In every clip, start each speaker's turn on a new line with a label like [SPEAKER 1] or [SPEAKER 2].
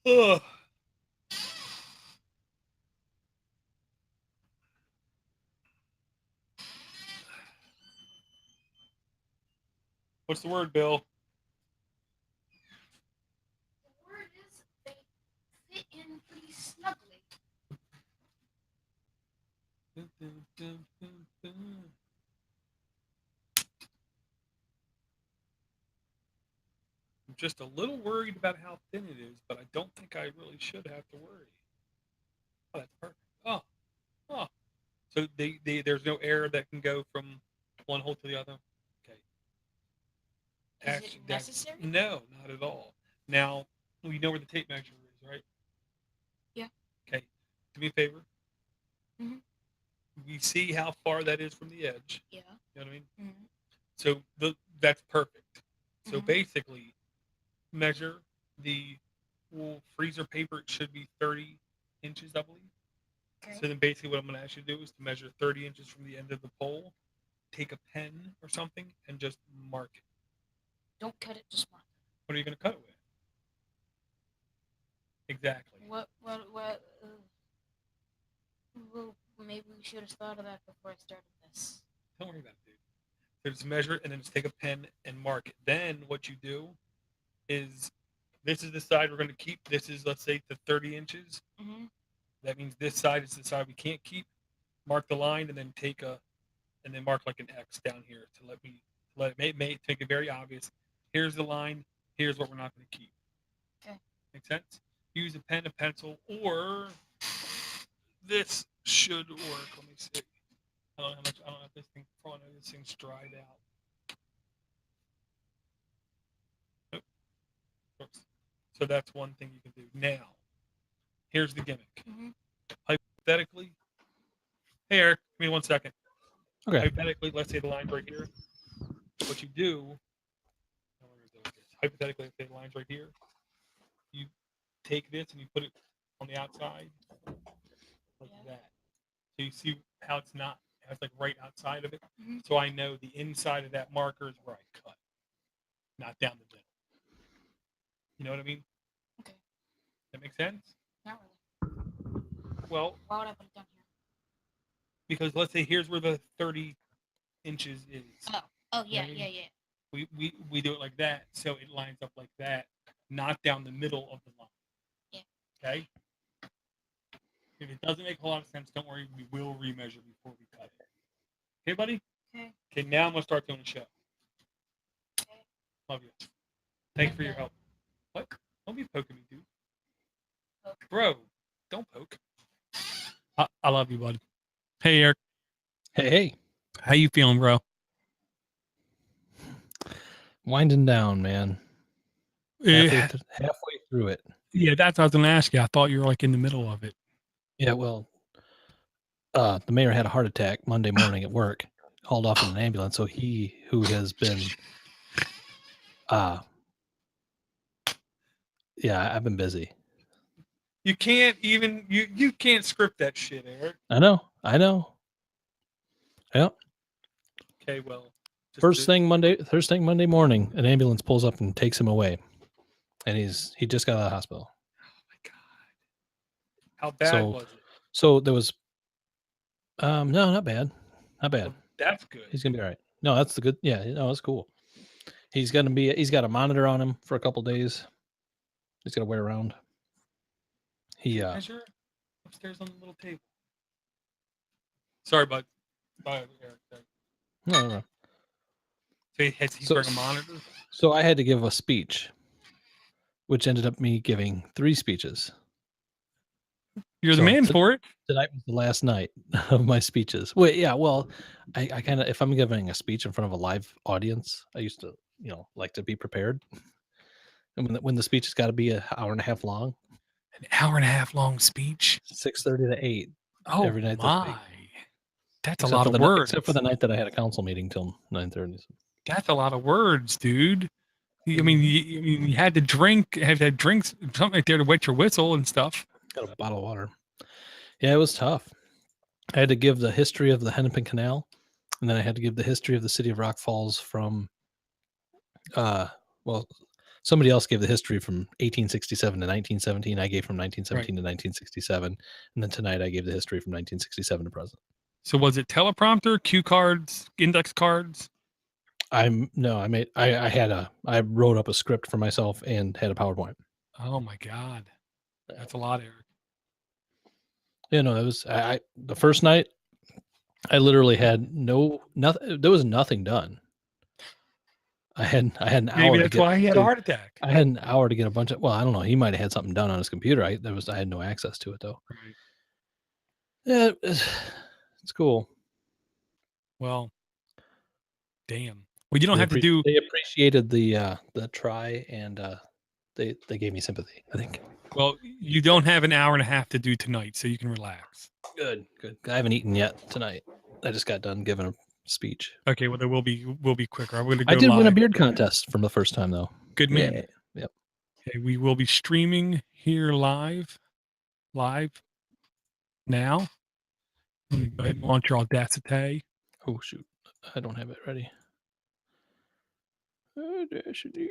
[SPEAKER 1] Ugh. What's the word, Bill?
[SPEAKER 2] The word is they fit in pretty snugly.
[SPEAKER 1] I'm just a little worried about how thin it is, but I don't think I really should have to worry. Oh, that's perfect. Oh. So there's no air that can go from one hole to the other? Okay.
[SPEAKER 2] Is it necessary?
[SPEAKER 1] No, not at all. Now, we know where the tape measure is, right?
[SPEAKER 2] Yeah.
[SPEAKER 1] Okay. Do me a favor.
[SPEAKER 2] Mm-hmm.
[SPEAKER 1] We see how far that is from the edge.
[SPEAKER 2] Yeah.
[SPEAKER 1] You know what I mean?
[SPEAKER 2] Mm-hmm.
[SPEAKER 1] So that's perfect. So
[SPEAKER 2] Mm-hmm.
[SPEAKER 1] basically, measure the freezer paper. It should be 30 inches, I believe.
[SPEAKER 2] Okay.
[SPEAKER 1] So then basically what I'm going to ask you to do is to measure 30 inches from the end of the pole, take a pen or something, and just mark it.
[SPEAKER 2] Don't cut it, just mark it.
[SPEAKER 1] What are you going to cut it with? Exactly.
[SPEAKER 2] Well, maybe we should have thought of that before I started this.
[SPEAKER 1] Don't worry about it, dude. So just measure it and then just take a pen and mark it. Then what you do is, this is the side we're going to keep. This is, let's say, the 30 inches.
[SPEAKER 2] Mm-hmm.
[SPEAKER 1] That means this side is the side we can't keep. Mark the line and then and then mark like an X down here to let it make it very obvious. Here's the line. Here's what we're not going to keep.
[SPEAKER 2] Okay.
[SPEAKER 1] Make sense? Use a pen, a pencil, or this should work. Let me see. I don't know how much. I don't know if this thing. Oh, no, this thing's dried out. Nope. So that's one thing you can do. Now, here's the gimmick.
[SPEAKER 2] Mm-hmm.
[SPEAKER 1] Hypothetically, hey Eric, give me 1 second.
[SPEAKER 3] Okay.
[SPEAKER 1] Hypothetically, let's say the line's right here. What you do, hypothetically, let's say the line's right here. You take this and you put it on the outside, like that. So you see how it's like right outside of it.
[SPEAKER 2] Mm-hmm.
[SPEAKER 1] So I know the inside of that marker is where I cut, not down the middle. You know what I mean?
[SPEAKER 2] Okay.
[SPEAKER 1] That make sense?
[SPEAKER 2] Not really.
[SPEAKER 1] Well,
[SPEAKER 2] why would I put it down here?
[SPEAKER 1] Because let's say here's where the 30 inches is.
[SPEAKER 2] Oh yeah,
[SPEAKER 1] you know
[SPEAKER 2] yeah.
[SPEAKER 1] We do it like that, so it lines up like that, not down the middle of the line.
[SPEAKER 2] Yeah.
[SPEAKER 1] Okay? If it doesn't make a lot of sense, don't worry, we will remeasure before we cut it. Okay, buddy?
[SPEAKER 2] Okay.
[SPEAKER 1] Okay, now I'm going to start doing the show.
[SPEAKER 2] Okay.
[SPEAKER 1] Love you. Thanks for your help. What? Don't be poking me, dude.
[SPEAKER 2] Poke.
[SPEAKER 1] Bro, don't poke. I love you, bud. Hey, Eric.
[SPEAKER 3] Hey.
[SPEAKER 1] How you feeling, bro?
[SPEAKER 3] Winding down, man. Halfway through it.
[SPEAKER 1] Yeah, that's what I was going to ask you. I thought you were like in the middle of it.
[SPEAKER 3] Yeah, well, the mayor had a heart attack Monday morning at work, hauled off in an ambulance. So he, who has been, yeah, I've been busy.
[SPEAKER 1] You can't even, you can't script that shit, Eric.
[SPEAKER 3] I know. Yep.
[SPEAKER 1] Okay, well.
[SPEAKER 3] First thing Monday morning, an ambulance pulls up and takes him away. And he just got out of the hospital.
[SPEAKER 1] Oh my God. How bad was it?
[SPEAKER 3] So there was, no, not bad.
[SPEAKER 1] Well, that's good.
[SPEAKER 3] He's gonna be all right. No, that's the good. Yeah, no, that's cool. He's got a monitor on him for a couple days. He's got to wear around.
[SPEAKER 1] Measure upstairs on the little table. Sorry, bud. Bye, Eric.
[SPEAKER 3] No.
[SPEAKER 1] So he's wearing a monitor?
[SPEAKER 3] So I had to give a speech, which ended up me giving 3 speeches.
[SPEAKER 1] You're the man for it.
[SPEAKER 3] Tonight was the last night of my speeches. Wait, yeah, well, I kind of, if I'm giving a speech in front of a live audience, I used to, like to be prepared. And when the speech has got to be an hour and a half long.
[SPEAKER 1] An hour and a half long speech?
[SPEAKER 3] 6:30 to 8.
[SPEAKER 1] Oh,
[SPEAKER 3] every night
[SPEAKER 1] my. That's a lot of words.
[SPEAKER 3] Except for the night that I had a council meeting till 9:30.
[SPEAKER 1] That's a lot of words, dude. I mean, you had to drink, have to have drinks, something right there to wet your whistle and stuff.
[SPEAKER 3] Got a bottle of water. Yeah, it was tough. I had to give the history of the Hennepin Canal, and then I had to give the history of the city of Rock Falls from, well, somebody else gave the history from 1867 to 1917. I gave from 1917 to 1967, and then tonight I gave the history from 1967 to present.
[SPEAKER 1] So was it teleprompter, cue cards, index cards?
[SPEAKER 3] I wrote up a script for myself and had a PowerPoint.
[SPEAKER 1] Oh my God, that's a lot, Eric.
[SPEAKER 3] Yeah, no, it was the first night. I literally had nothing. There was nothing done. I had an hour.
[SPEAKER 1] Maybe that's why he had a heart attack.
[SPEAKER 3] I had an hour to get a bunch of. Well, I don't know. He might have had something done on his computer. I had no access to it though.
[SPEAKER 1] Right.
[SPEAKER 3] Yeah, it's cool.
[SPEAKER 1] Well, damn. Well, you don't have to do.
[SPEAKER 3] They appreciated the try, and they gave me sympathy, I think.
[SPEAKER 1] Well, you don't have an hour and a half to do tonight, so you can relax.
[SPEAKER 3] Good. I haven't eaten yet tonight. I just got done giving a speech.
[SPEAKER 1] Okay, well, we'll be quicker. I'm going to go
[SPEAKER 3] I did
[SPEAKER 1] live.
[SPEAKER 3] win a beard contest from the first time though.
[SPEAKER 1] Good man.
[SPEAKER 3] Yeah. Yep.
[SPEAKER 1] Okay, we will be streaming here live now. Let me go ahead and launch your Audacity.
[SPEAKER 3] Oh shoot, I don't have it ready. Audacity.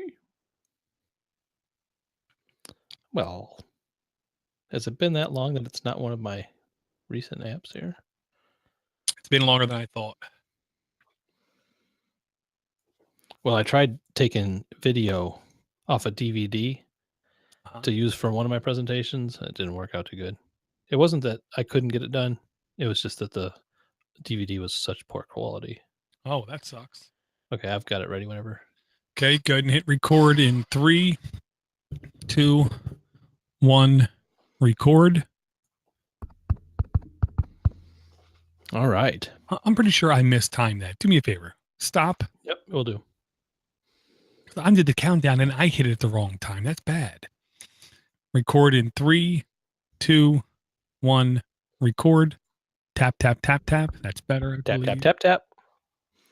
[SPEAKER 3] Well, has it been that long that it's not one of my recent apps here?
[SPEAKER 1] It's been longer than I thought.
[SPEAKER 3] Well, I tried taking video off a DVD to use for one of my presentations. It didn't work out too good. It wasn't that I couldn't get it done. It was just that the DVD was such poor quality.
[SPEAKER 1] Oh, that sucks.
[SPEAKER 3] Okay, I've got it ready whenever.
[SPEAKER 1] Okay, go ahead and hit record in 3, 2, 1, record.
[SPEAKER 3] All right.
[SPEAKER 1] I'm pretty sure I mistimed that. Do me a favor. Stop.
[SPEAKER 3] Yep, we'll do.
[SPEAKER 1] I did the countdown and I hit it at the wrong time. That's bad. Record in 3, 2, 1, record. Tap, tap, tap, tap. That's better. I
[SPEAKER 3] Tap,
[SPEAKER 1] believe.
[SPEAKER 3] tap, tap, tap.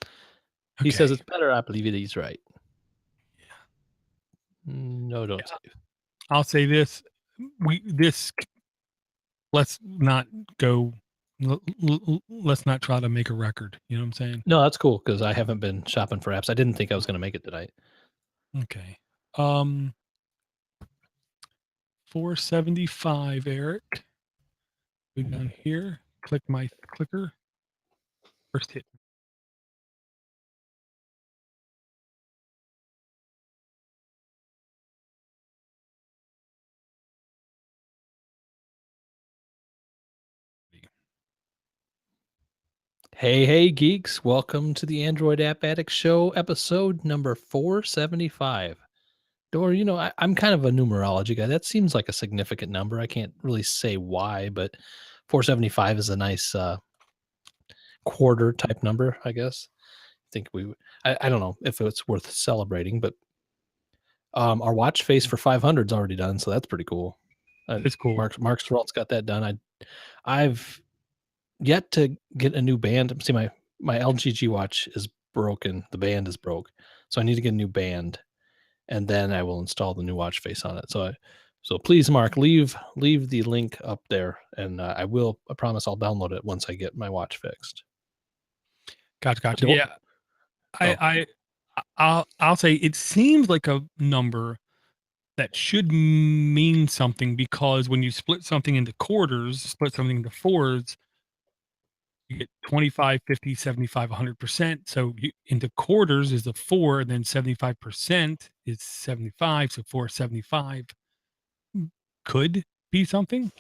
[SPEAKER 1] Okay.
[SPEAKER 3] He says it's better. I believe he's right. Yeah. No, don't save.
[SPEAKER 1] I'll say this. Let's not go. Let's not try to make a record. You know what I'm saying?
[SPEAKER 3] No, that's cool because I haven't been shopping for apps. I didn't think I was going to make it tonight.
[SPEAKER 1] Okay. 475, Eric. Go down here. Click my clicker. First hit.
[SPEAKER 3] Hey, geeks. Welcome to the Android App Addicts Show, episode number 475. Dor, I'm kind of a numerology guy. That seems like a significant number. I can't really say why, but 475 is a nice quarter type number, I guess. I don't know if it's worth celebrating, but our watch face for 500 is already done, so that's pretty cool.
[SPEAKER 1] It's cool.
[SPEAKER 3] Mark Swartz got that done. I've yet to get a new band. See, my LG watch is broken. The band is broke, so I need to get a new band, and then I will install the new watch face on it. So please, Mark, leave the link up there, and I promise I'll download it once I get my watch fixed.
[SPEAKER 1] Gotcha. Yeah, I'll say it seems like a number that should mean something, because when you split something into quarters, split something into fours, you get 25, 50, 75, 100%. So into quarters is a 4, and then 75% is 75. So 475 could be something.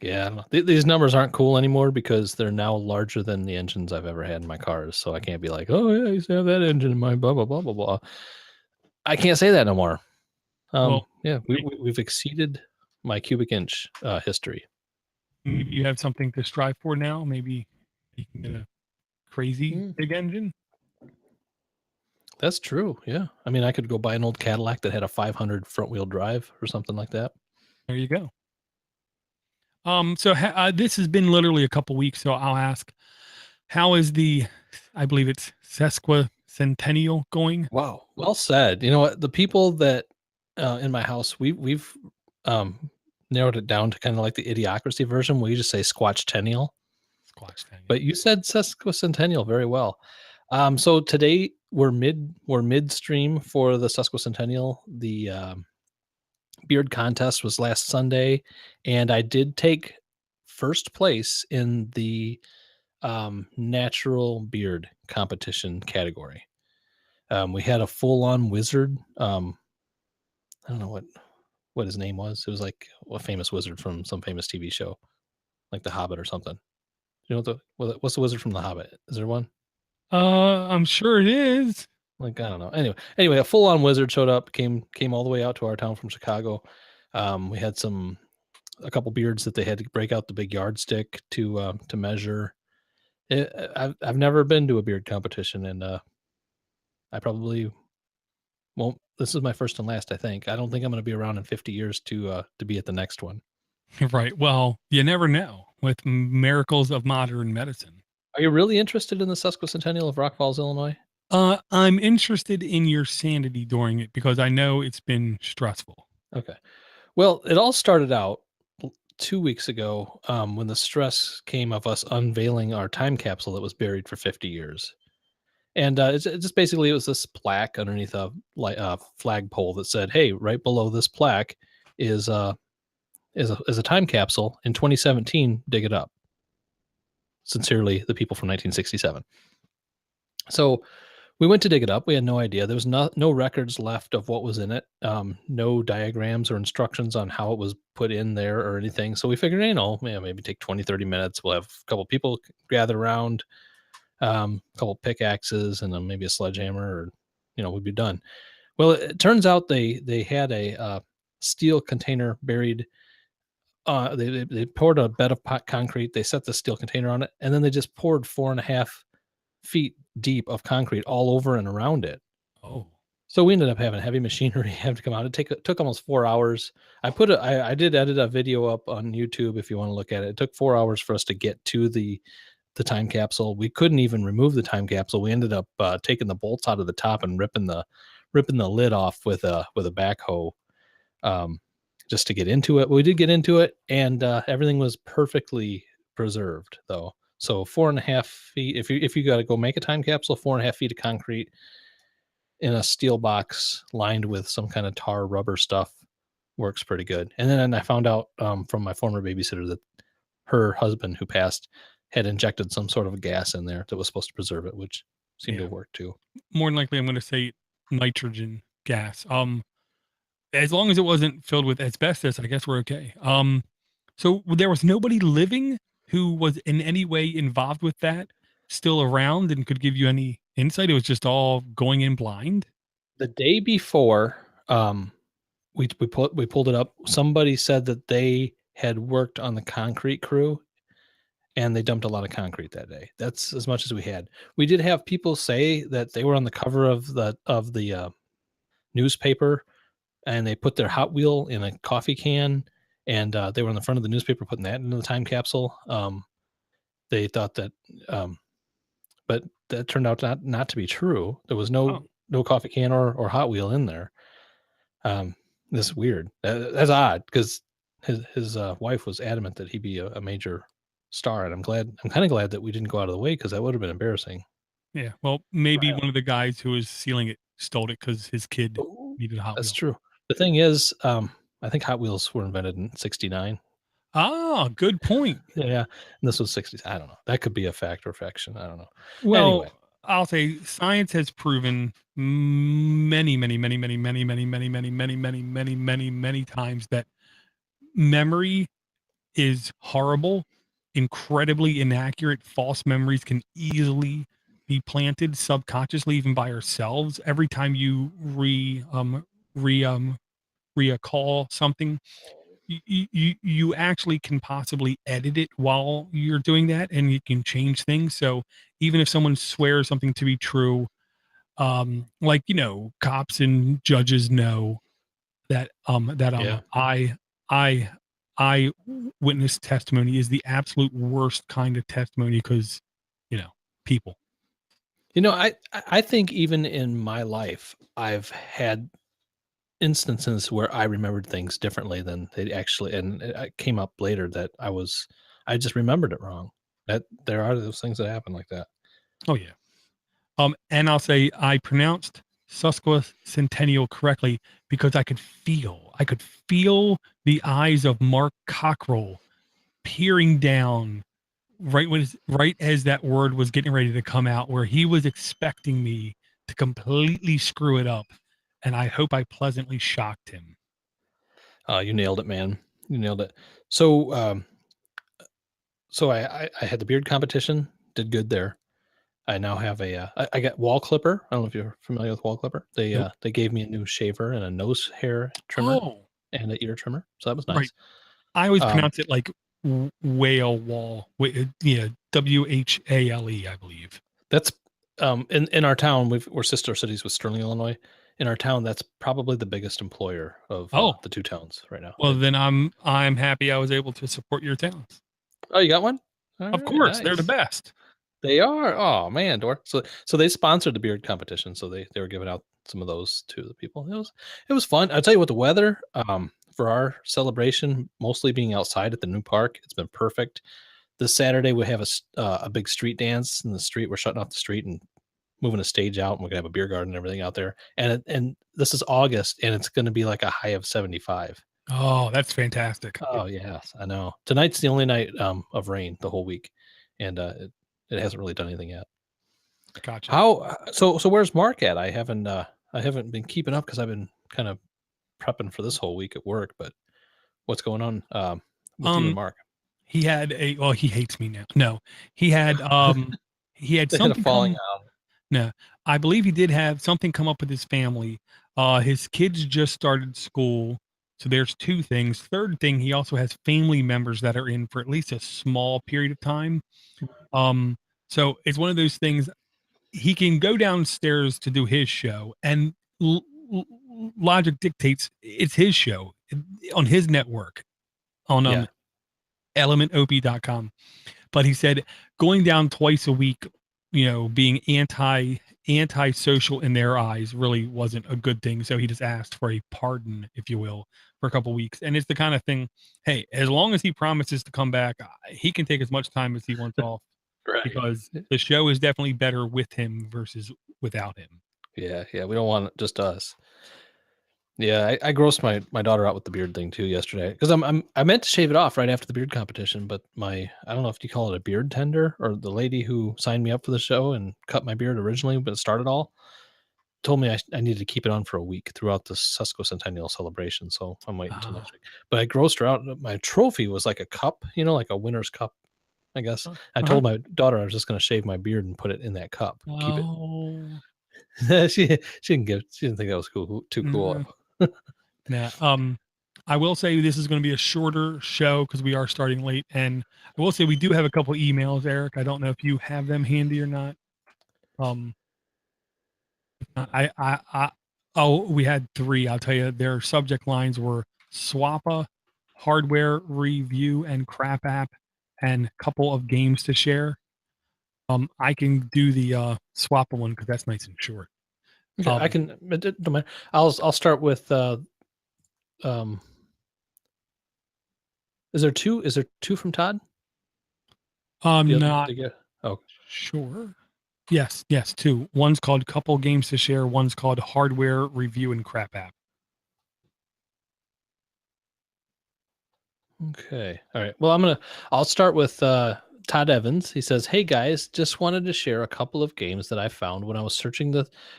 [SPEAKER 3] Yeah, I don't know. These numbers aren't cool anymore because they're now larger than the engines I've ever had in my cars. So I can't be like, oh yeah, I used to have that engine in my blah blah blah blah blah. I can't say that no more. Yeah, we've exceeded my cubic inch history.
[SPEAKER 1] You have something to strive for now. Maybe you can get a crazy big engine.
[SPEAKER 3] That's true. Yeah, I mean, I could go buy an old Cadillac that had a 500 front wheel drive or something like that.
[SPEAKER 1] There you go. So this has been literally a couple weeks, so I'll ask, how is I believe it's
[SPEAKER 4] centennial going.
[SPEAKER 3] Wow, well said. You know what? The people that in my house, we've narrowed it down to kind of like the idiocracy version. We just say Squatchtennial, but you said sesquicentennial very well. So today we're midstream for the sesquicentennial. The beard contest was last Sunday, and I did take first place in the natural beard competition category. We had a full-on wizard. I don't know what his name was. It was like a famous wizard from some famous TV show, like The Hobbit or something. You know what's the wizard from The Hobbit? Is there one?
[SPEAKER 4] I'm sure it is.
[SPEAKER 3] Like, I don't know. Anyway, a full-on wizard showed up, came all the way out to our town from Chicago. We had a couple beards that they had to break out the big yardstick to measure. I've never been to a beard competition, and I probably won't. This is my first and last, I think. I don't think I'm going to be around in 50 years to be at the next one.
[SPEAKER 4] Right. Well, you never know with miracles of modern medicine.
[SPEAKER 3] Are you really interested in the sesquicentennial of Rock Falls, Illinois?
[SPEAKER 4] I'm interested in your sanity during it because I know it's been stressful.
[SPEAKER 3] Okay. Well, it all started out 2 weeks ago when the stress came of us unveiling our time capsule that was buried for 50 years. And it just basically, it was this plaque underneath a flagpole that said, "Hey, right below this plaque is a time capsule. In 2017, dig it up. Sincerely, the people from 1967." So we went to dig it up. We had no idea. There was no records left of what was in it. No diagrams or instructions on how it was put in there or anything. So we figured, maybe take 20, 30 minutes. We'll have a couple people gather around, a couple pickaxes, and then maybe a sledgehammer, or, we'd be done. Well, it turns out they had a steel container buried. They poured a bed of concrete. They set the steel container on it, and then they just poured 4.5 feet deep of concrete all over and around it.
[SPEAKER 4] Oh,
[SPEAKER 3] so we ended up having heavy machinery have to come out. It took almost 4 hours. I did edit a video up on YouTube if you want to look at it. It took 4 hours for us to get to the time capsule. We couldn't even remove the time capsule. We ended up taking the bolts out of the top and ripping the lid off with a backhoe just to get into it. We did get into it, and everything was perfectly preserved though. So 4.5 feet. If you got to go make a time capsule, 4.5 feet of concrete in a steel box lined with some kind of tar rubber stuff works pretty good. And then I found out from my former babysitter that her husband, who passed, had injected some sort of gas in there that was supposed to preserve it, which seemed to have worked too.
[SPEAKER 4] More than likely, I'm going to say nitrogen gas. As long as it wasn't filled with asbestos, I guess we're okay. So there was nobody living who was in any way involved with that still around and could give you any insight. It was just all going in blind.
[SPEAKER 3] The day before, we pulled it up. Somebody said that they had worked on the concrete crew, and they dumped a lot of concrete that day. That's as much as we had. We did have people say that they were on the cover of the newspaper, and they put their Hot Wheel in a coffee can, and they were on the front of the newspaper putting that into the time capsule. They thought that, but that turned out not to be true. There was no coffee can or Hot Wheel in there. This is weird. That's odd because his wife was adamant that he be a major star, and I'm kind of glad that we didn't go out of the way, because that would have been embarrassing.
[SPEAKER 4] Yeah, well, maybe one of the guys who was sealing it stole it because his kid needed a Hot Wheel.
[SPEAKER 3] That's true. The thing is, I think Hot Wheels were invented in '69.
[SPEAKER 4] Ah, good point.
[SPEAKER 3] Yeah, and this was '60s. I don't know. That could be a fact or fiction. I don't know.
[SPEAKER 4] Well,
[SPEAKER 3] anyway.
[SPEAKER 4] I'll say science has proven many times that memory is horrible, incredibly inaccurate. False memories can easily be planted subconsciously, even by ourselves. Every time you recall something, you actually can possibly edit it while you're doing that, and you can change things. So even if someone swears something to be true, like, cops and judges know that I witness testimony is the absolute worst kind of testimony, because people.
[SPEAKER 3] I think even in my life, I've had instances where I remembered things differently than they actually, and it came up later that I just remembered it wrong. That there are those things that happen like that.
[SPEAKER 4] Oh yeah. And I'll say I pronounced Sesquicentennial correctly because I could feel the eyes of Mark Cockrell peering down right as that word was getting ready to come out, where he was expecting me to completely screw it up, and I hope I pleasantly shocked him.
[SPEAKER 3] You nailed it, man. You nailed it. So, I had the beard competition, did good there. I now have I got wall clipper. I don't know if you're familiar with wall clipper.
[SPEAKER 4] Nope.
[SPEAKER 3] They gave me a new shaver and a nose hair trimmer
[SPEAKER 4] Oh,
[SPEAKER 3] and an ear trimmer. So that was
[SPEAKER 4] right.
[SPEAKER 3] nice.
[SPEAKER 4] I always
[SPEAKER 3] Um,
[SPEAKER 4] pronounce it like whale wall. Yeah, WHALE, I believe.
[SPEAKER 3] That's in our town. We're sister cities with Sterling, Illinois. In our town, that's probably the biggest employer of
[SPEAKER 4] Oh,
[SPEAKER 3] the two towns right now.
[SPEAKER 4] well, then I'm happy I was able to support your towns.
[SPEAKER 3] Oh, you got one? All
[SPEAKER 4] Of
[SPEAKER 3] right,
[SPEAKER 4] course, they're the
[SPEAKER 3] nice.
[SPEAKER 4] best.
[SPEAKER 3] They are. Oh man, Dor. So they sponsored the beard competition. So they were giving out some of those to the people. It was fun. I'll tell you what, the weather for our celebration, mostly being outside at the new park, it's been perfect. This Saturday we have a big street dance in the street. We're shutting off the street and moving a stage out, and we're gonna have a beer garden and everything out there. And this is August, and it's gonna be like a high of 75.
[SPEAKER 4] Oh, that's fantastic.
[SPEAKER 3] Oh yes, I know. Tonight's the only night of rain the whole week, and it hasn't really done anything yet.
[SPEAKER 4] Gotcha.
[SPEAKER 3] How so where's Mark at? I haven't been keeping up because I've been kind of prepping for this whole week at work, but what's going on with you and Mark?
[SPEAKER 4] He had he hates me now. No, he had he had
[SPEAKER 3] They had a
[SPEAKER 4] something
[SPEAKER 3] falling
[SPEAKER 4] come.
[SPEAKER 3] out.
[SPEAKER 4] No, I believe he did have something come up with his family. His kids just started school, so there's two things. Third thing, he also has family members that are in for at least a small period of time. So it's one of those things. He can go downstairs to do his show, and logic dictates it's his show on his network on
[SPEAKER 3] Yeah.
[SPEAKER 4] elementop.com. But he said going down twice a week, being anti-social in their eyes really wasn't a good thing. So he just asked for a pardon, if you will, for a couple of weeks. And it's the kind of thing, hey, as long as he promises to come back, he can take as much time as he wants off,
[SPEAKER 3] Right.
[SPEAKER 4] because the show is definitely better with him versus without him.
[SPEAKER 3] Yeah, we don't want just us. Yeah, I grossed my daughter out with the beard thing too yesterday because I meant to shave it off right after the beard competition, but I don't know if you call it a beard tender or the lady who signed me up for the show and cut my beard originally, but it started all, told me I needed to keep it on for a week throughout the sesquicentennial celebration. So I'm waiting until next week. But I grossed her out. My trophy was like a cup, like a winner's cup, I guess. I told my daughter I was just going to shave my beard and put it in that cup. Keep it. she didn't think that was too cool.
[SPEAKER 4] Yeah. I will say this is going to be a shorter show because we are starting late, and I will say we do have a couple emails, Eric. I don't know if you have them handy or not. We had 3. I'll tell you, their subject lines were SWAPA, hardware review and crap app, and a couple of games to share. I can do the SWAPA one because that's nice and short.
[SPEAKER 3] Okay, I can. I'll start with. Is there two? Is there 2 from Todd?
[SPEAKER 4] Not
[SPEAKER 3] Oh,
[SPEAKER 4] sure. Yes, 2. One's called Couple Games to Share. One's called Hardware Review and Crap App.
[SPEAKER 3] okay. All right. Well, I'll start with Todd Evans. He says, "Hey guys, just wanted to share a couple of games that I found when I was searching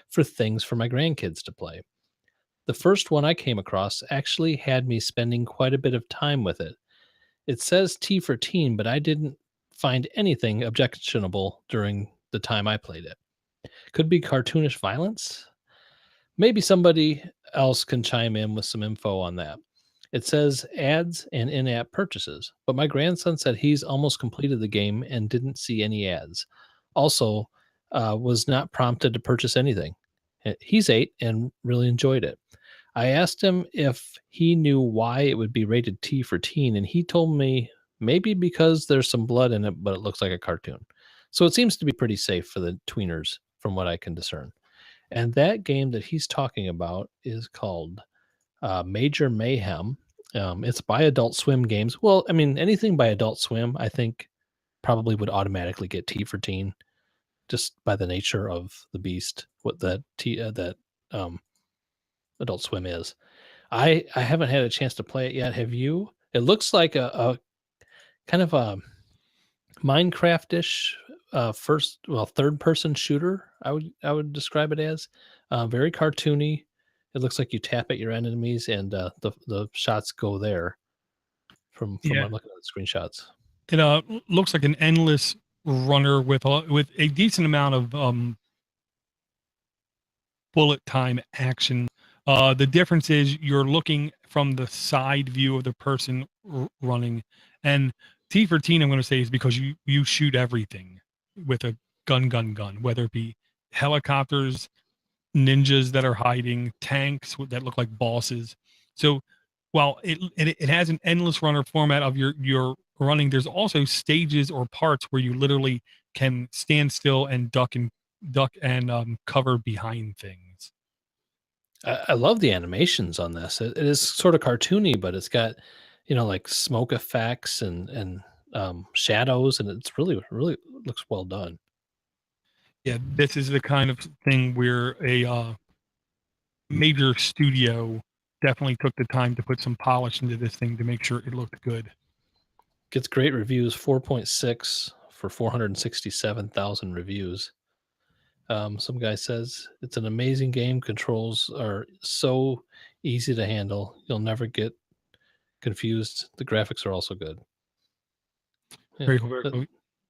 [SPEAKER 3] for things for my grandkids to play. The first one I came across actually had me spending quite a bit of time with it. It says T for teen, but I didn't find anything objectionable during the time I played it. Could be cartoonish violence. Maybe somebody else can chime in with some info on that. It says ads and in-app purchases, but my grandson said he's almost completed the game and didn't see any ads. Also, was not prompted to purchase anything. He's 8 and really enjoyed it. I asked him if he knew why it would be rated T for teen, and he told me maybe because there's some blood in it, but it looks like a cartoon. So it seems to be pretty safe for the tweeners. from what I can discern. And that game that he's talking about is called Major Mayhem. It's by Adult Swim Games. Well, I mean, anything by Adult Swim, I think probably would automatically get T for teen, just by the nature of the beast. What that Adult Swim is. I haven't had a chance to play it yet. Have you? It looks like a kind of a Minecraft-ish third person shooter. I would describe it as very cartoony. It looks like you tap at your enemies and the shots go there. From what I'm looking at the screenshots,
[SPEAKER 4] it looks like an endless runner with a decent amount of bullet time action. The difference is you're looking from the side view of the person running, and T for teen, I'm going to say, is because you shoot everything with a gun, whether it be helicopters, ninjas that are hiding, tanks that look like bosses. So while it has an endless runner format of your running, there's also stages or parts where you literally can stand still and duck and cover behind things.
[SPEAKER 3] I love the animations on this. It is sort of cartoony, but it's got like smoke effects and shadows, and it's really looks well done.
[SPEAKER 4] Yeah, this is the kind of thing where a major studio definitely took the time to put some polish into this thing to make sure it looked good.
[SPEAKER 3] Gets great reviews, 4.6 for 467,000 reviews. Some guy says it's an amazing game. Controls are so easy to handle. You'll never get confused. The graphics are also good. Yeah,
[SPEAKER 4] Very cool, very cool.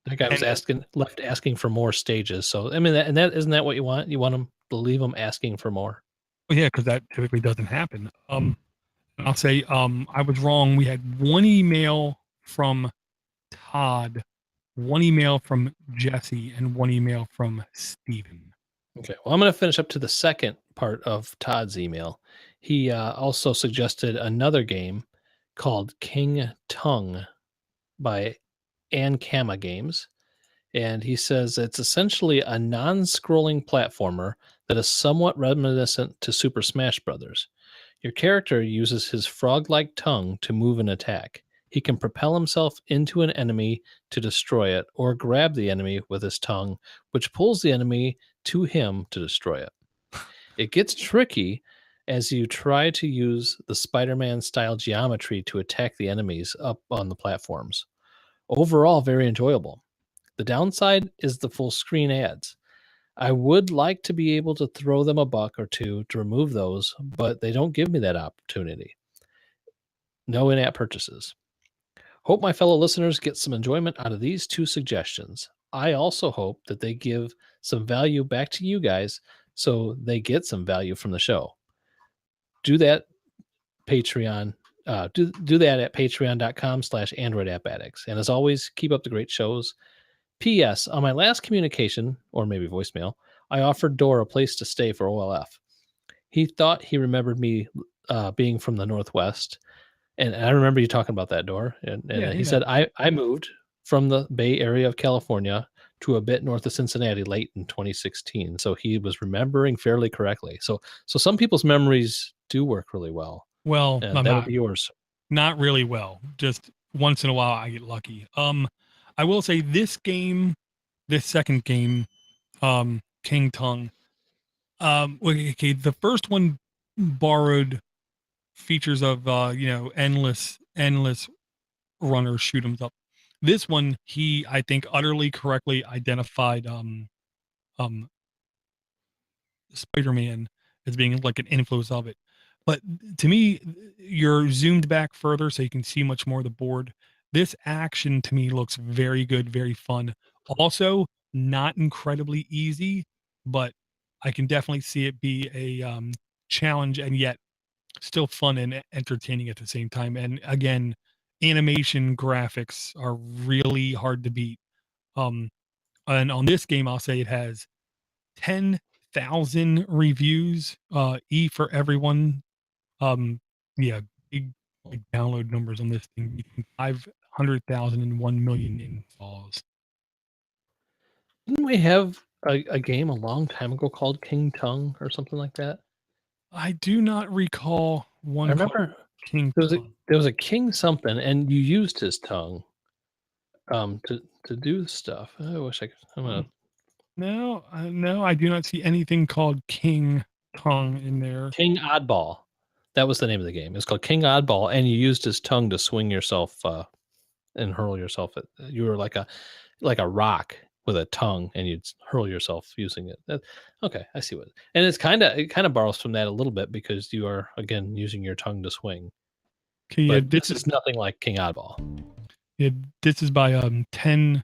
[SPEAKER 3] that guy was asking for more stages. So I mean, that isn't that what you want? You want them to leave them asking for more.
[SPEAKER 4] Well, yeah, because that typically doesn't happen. I'll say I was wrong. We had one email from Todd, one email from Jesse, and one email from Steven.
[SPEAKER 3] Okay. Well, I'm going to finish up to the second part of Todd's email. He also suggested another game called King Tongue by Ankama Games. And he says it's essentially a non-scrolling platformer that is somewhat reminiscent to Super Smash Bros. Your character uses his frog-like tongue to move and attack. He can propel himself into an enemy to destroy it, or grab the enemy with his tongue, which pulls the enemy to him to destroy it. It gets tricky as you try to use the Spider-Man style geometry to attack the enemies up on the platforms. Overall, very enjoyable. The downside is the full screen ads. I would like to be able to throw them a buck or two to remove those, but they don't give me that opportunity. No in-app purchases. Hope my fellow listeners get some enjoyment out of these two suggestions. I also hope that they give some value back to you guys so they get some value from the show. Do that, Patreon. Do that at patreon.com/Android App Addicts. And as always, keep up the great shows. P.S. On my last communication, or maybe voicemail, I offered Dor a place to stay for OLF. He thought he remembered me being from the Northwest. And I remember you talking about that, Dor. And he said, I moved from the Bay Area of California to a bit north of Cincinnati late in 2016. So he was remembering fairly correctly. So some people's memories do work really well.
[SPEAKER 4] Well,
[SPEAKER 3] that would be yours.
[SPEAKER 4] Not really well. Just once in a while I get lucky. I will say this second game, King Tongue, okay, the first one borrowed features of endless runner shoot 'em up. This one, he, I think, utterly correctly identified Spider-Man as being like an influence of it. But to me, you're zoomed back further so you can see much more of the board. This action to me looks very good, very fun. Also, not incredibly easy, but I can definitely see it be a challenge and yet still fun and entertaining at the same time. And again, animation graphics are really hard to beat. And on this game, I'll say it has 10,000 reviews, E for everyone. Yeah, big like download numbers on this thing, between 500,000 and 1 million installs.
[SPEAKER 3] Didn't we have a game a long time ago called King Tongue or something like that?
[SPEAKER 4] I do not recall
[SPEAKER 3] I
[SPEAKER 4] one called
[SPEAKER 3] remember
[SPEAKER 4] King
[SPEAKER 3] there was a
[SPEAKER 4] Kong.
[SPEAKER 3] there was a king something, and you used his tongue to do stuff. I wish I could. I'm gonna.
[SPEAKER 4] No, no, I do not see anything called King Kong in there.
[SPEAKER 3] King Oddball. That was the name of the game. It's called King Oddball, and you used his tongue to swing yourself and hurl yourself at. You were like a rock with a tongue, and you'd hurl yourself using it. Okay, I see what. And it kind of borrows from that a little bit because you are again using your tongue to swing.
[SPEAKER 4] Okay, yeah,
[SPEAKER 3] But this is nothing like King Oddball.
[SPEAKER 4] yeah, this is by 10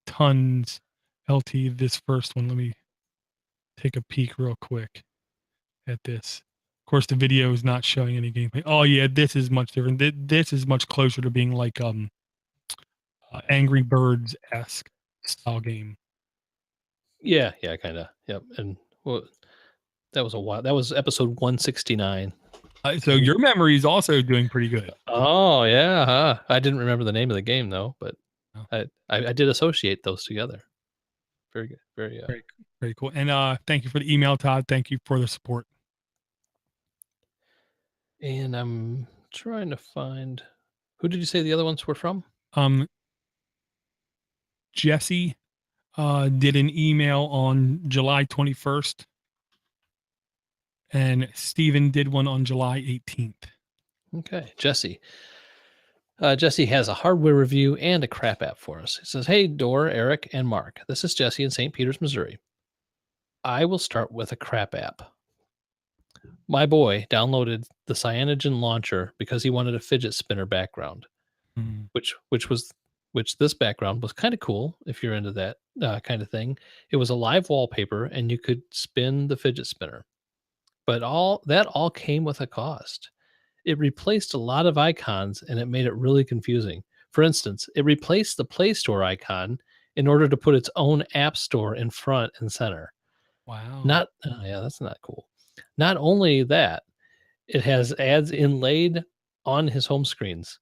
[SPEAKER 4] tons LT. This first one. Let me take a peek real quick at this. Of course, the video is not showing any gameplay. Oh yeah, this is much different. This is much closer to being like Angry Birds esque style game.
[SPEAKER 3] Yeah, kind of. Yep. And well, that was a while. That was episode 169.
[SPEAKER 4] So your memory is also doing pretty good.
[SPEAKER 3] Oh yeah, huh? I didn't remember the name of the game though, but
[SPEAKER 4] Oh.
[SPEAKER 3] I did associate those together. Very good. Very
[SPEAKER 4] Very cool. And thank you for the email, Todd. Thank you for the support.
[SPEAKER 3] And I'm trying to find who did you say the other ones were from?
[SPEAKER 4] Jesse did an email on July 21st, and Steven did one on July 18th.
[SPEAKER 3] Okay, Jesse. Jesse has a hardware review and a crap app for us. He says, "Hey, Dor, Eric, and Mark. This is Jesse in St. Peters, Missouri. I will start with a crap app. My boy downloaded the CYANOGEN launcher because he wanted a fidget spinner background, which this background was kind of cool if you're into that kind of thing. It was a live wallpaper, and you could spin the fidget spinner. But all came with a cost. It replaced a lot of icons, and it made it really confusing. For instance, it replaced the Play Store icon in order to put its own app store in front and center.
[SPEAKER 4] Wow.
[SPEAKER 3] That's not cool. Not only that, it has ads inlaid on his home screens.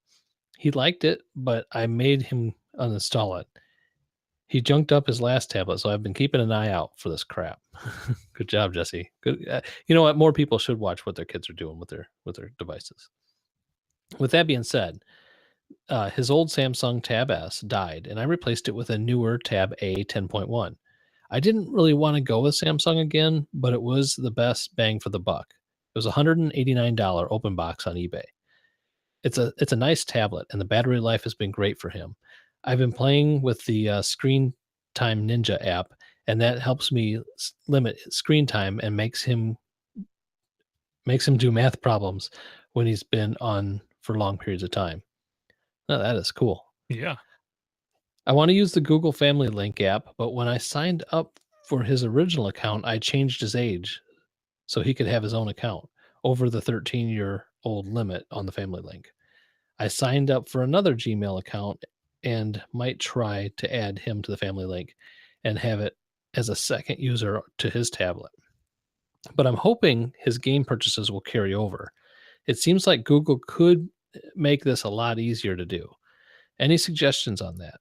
[SPEAKER 3] He liked it, but I made him uninstall it. He junked up his last tablet, so I've been keeping an eye out for this crap." Good job, Jesse. Good. You know what? More people should watch what their kids are doing with their devices. With that being said, his old Samsung Tab S died, and I replaced it with a newer Tab A 10.1. I didn't really want to go with Samsung again, but it was the best bang for the buck. It was $189 open box on eBay. It's a nice tablet, and the battery life has been great for him. I've been playing with the Screen Time Ninja app, and that helps me limit screen time and makes him do math problems when he's been on for long periods of time. Now, that is cool.
[SPEAKER 4] Yeah.
[SPEAKER 3] I want to use the Google Family Link app, but when I signed up for his original account, I changed his age so he could have his own account over the 13-year-old limit on the Family Link. I signed up for another Gmail account and might try to add him to the Family Link and have it as a second user to his tablet. But I'm hoping his game purchases will carry over. It seems like Google could make this a lot easier to do. Any suggestions on that?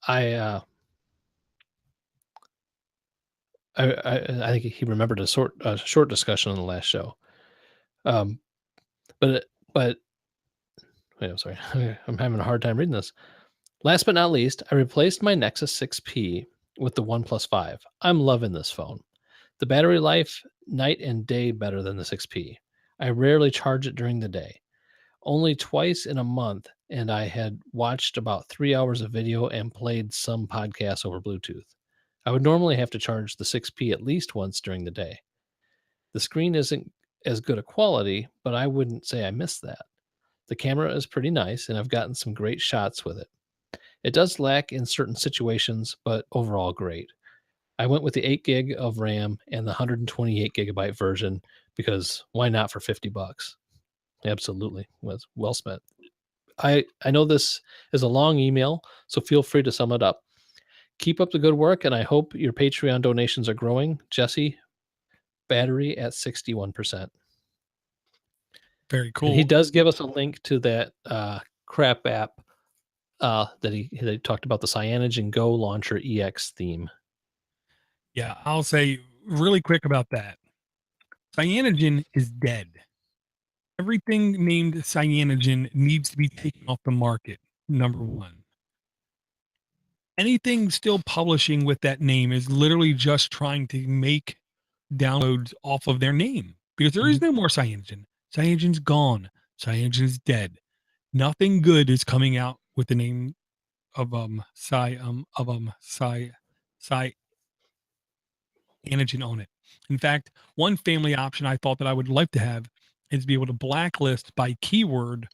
[SPEAKER 3] I think he remembered a short discussion on the last show. But wait, I'm sorry. I'm having a hard time reading this. Last but not least, I replaced my Nexus 6P with the OnePlus 5. I'm loving this phone. The battery life, night and day better than the 6P. I rarely charge it during the day. Only twice in a month, and I had watched about 3 hours of video and played some podcasts over Bluetooth. I would normally have to charge the 6P at least once during the day. The screen isn't as good a quality, but I wouldn't say I miss that. The camera is pretty nice, and I've gotten some great shots with it. It does lack in certain situations, but overall great. I went with the 8 gig of RAM and the 128 gigabyte version because why not for $50? Absolutely. Was well spent. I know this is a long email, so feel free to sum it up. Keep up the good work, and I hope your Patreon donations are growing. Jesse, battery at 61%.
[SPEAKER 4] Very cool.
[SPEAKER 3] And he does give us a link to that crap app that he talked about, the CYANOGEN Go Launcher EX theme.
[SPEAKER 4] Yeah, I'll say really quick about that. Cyanogen is dead. Everything named cyanogen needs to be taken off the market. Number one. Anything still publishing with that name is literally just trying to make downloads off of their name because there is no more cyanogen. Cyanogen's gone. Cyanogen's dead. Nothing good is coming out with the name of cyanogen on it. In fact, one family option I thought that I would like to have is to be able to blacklist by keyword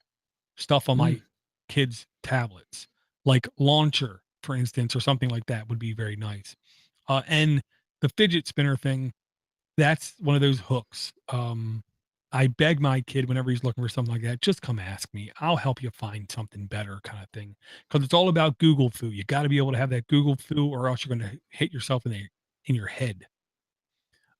[SPEAKER 4] stuff on my kids' tablets, like launcher, for instance, or something like that would be very nice. And the fidget spinner thing, that's one of those hooks. I beg my kid whenever he's looking for something like that, just come ask me. I'll help you find something better, kind of thing. Because it's all about Google foo. You got to be able to have that Google foo, or else you're going to hit yourself in your head,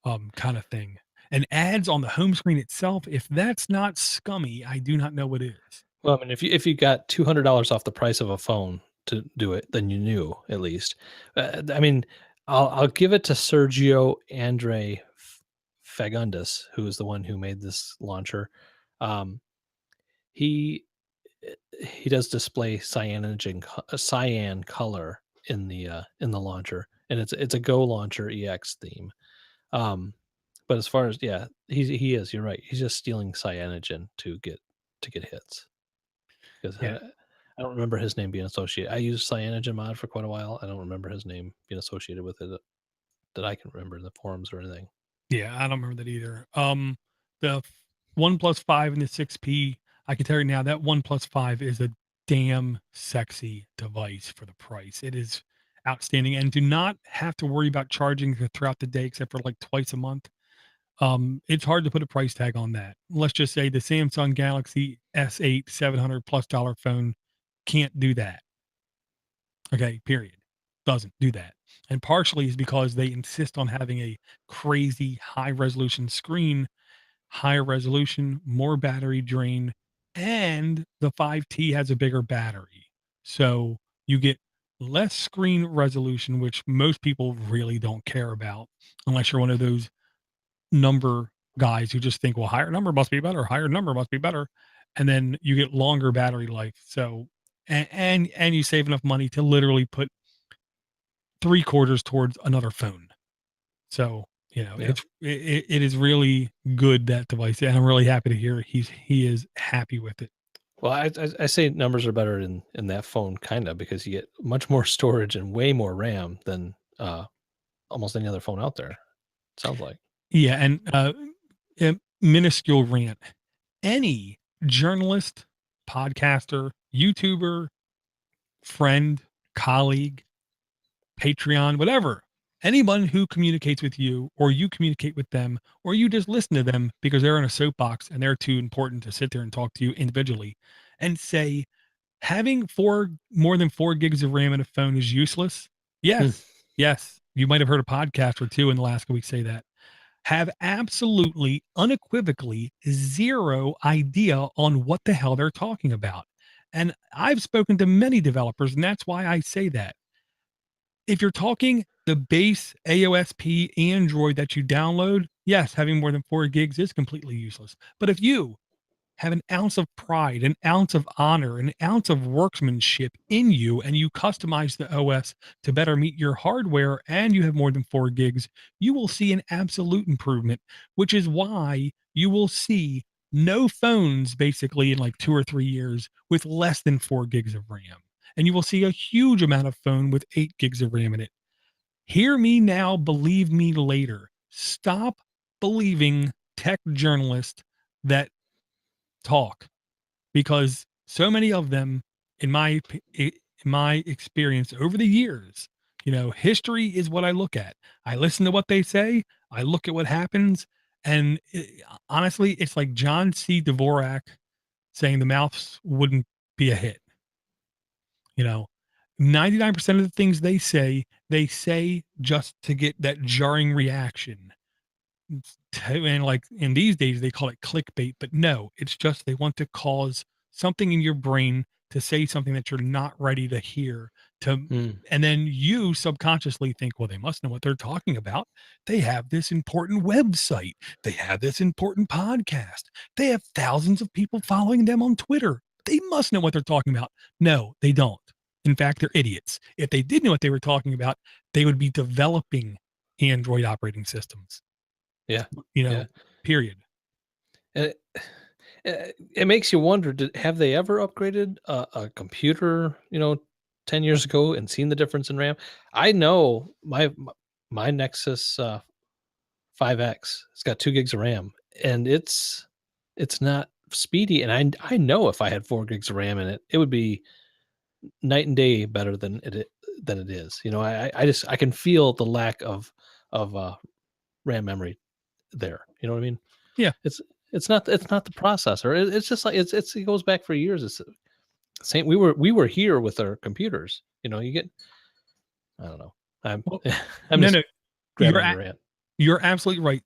[SPEAKER 4] kind of thing. And ads on the home screen itself, if that's not scummy, I do not know what is.
[SPEAKER 3] Well, I mean, if you got $200 off the price of a phone to do it, then you knew at least. I mean, I'll give it to Sergio Andre Fagundes, who is the one who made this launcher. He he does display cyan color in the launcher, and it's a Go Launcher EX theme. But as far as he is. You're right. He's just stealing cyanogen to get hits. Because
[SPEAKER 4] Yeah.
[SPEAKER 3] I don't remember his name being associated. I used cyanogen mod for quite a while. I don't remember his name being associated with it that I can remember in the forums or anything.
[SPEAKER 4] Yeah, I don't remember that either. The OnePlus 5 and the 6P, I can tell you now that OnePlus 5 is a damn sexy device for the price. It is outstanding, and do not have to worry about charging throughout the day except for like twice a month. It's hard to put a price tag on that. Let's just say the Samsung Galaxy S8 $700+ phone can't do that. Okay, period. Doesn't do that. And partially is because they insist on having a crazy high resolution screen, higher resolution, more battery drain, and the 5T has a bigger battery. So you get less screen resolution, which most people really don't care about unless you're one of those number guys who just think, well, higher number must be better, higher number must be better. And then you get longer battery life. So and you save enough money to literally put 3/4 towards another phone. So,
[SPEAKER 3] Yeah.
[SPEAKER 4] it is really good, that device. And I'm really happy to hear he is happy with it.
[SPEAKER 3] Well, I say numbers are better in that phone, kind of, because you get much more storage and way more RAM than almost any other phone out there. Sounds like.
[SPEAKER 4] Yeah. And a minuscule rant. Any journalist, podcaster, YouTuber, friend, colleague, Patreon, whatever, anyone who communicates with you, or you communicate with them, or you just listen to them because they're in a soapbox and they're too important to sit there and talk to you individually, and say having more than 4 gigs of RAM in a phone is useless. Yes. Yes. You might have heard a podcast or two in the last week say that. Have absolutely, unequivocally zero idea on what the hell they're talking about. And I've spoken to many developers, and that's why I say that. If you're talking the base AOSP Android that you download, yes, having more than 4 gigs is completely useless. But if you have an ounce of pride, an ounce of honor, an ounce of workmanship in you, and you customize the OS to better meet your hardware, and you have more than 4 gigs, you will see an absolute improvement, which is why you will see no phones basically in like 2 or 3 years with less than 4 gigs of RAM. And you will see a huge amount of phone with 8 gigs of RAM in it. Hear me now, believe me later. Stop believing tech journalists that talk, because so many of them, in my experience over the years, history is what I look at. I listen to what they say, I look at what happens, and honestly, it's like John C. Dvorak saying the mouse wouldn't be a hit. 99% of the things they say just to get that jarring reaction. And like in these days, they call it clickbait, but no, it's just they want to cause something in your brain to say something that you're not ready to hear, to
[SPEAKER 3] Mm.
[SPEAKER 4] and then you subconsciously think, well, they must know what they're talking about. They have this important website. They have this important podcast. They have thousands of people following them on Twitter. They must know what they're talking about. No, they don't. In fact, they're idiots. If they did know what they were talking about, they would be developing Android operating systems,
[SPEAKER 3] Yeah.
[SPEAKER 4] you know,
[SPEAKER 3] Yeah.
[SPEAKER 4] period.
[SPEAKER 3] And it makes you wonder, have they ever upgraded a computer, 10 years ago and seen the difference in RAM? I know my Nexus 5X, it's got 2 gigs of RAM, and it's not speedy. And I know if I had 4 gigs of RAM in it, it would be night and day better than it is. I can feel the lack of RAM memory there. You know what I mean?
[SPEAKER 4] Yeah.
[SPEAKER 3] It's not the processor. It's just like it goes back for years. It's same. We were here with our computers. You get. I don't know. I'm
[SPEAKER 4] Well,
[SPEAKER 3] I'm
[SPEAKER 4] no,
[SPEAKER 3] just
[SPEAKER 4] no,
[SPEAKER 3] grabbing
[SPEAKER 4] you're
[SPEAKER 3] on
[SPEAKER 4] a-
[SPEAKER 3] your rant.
[SPEAKER 4] you're absolutely right.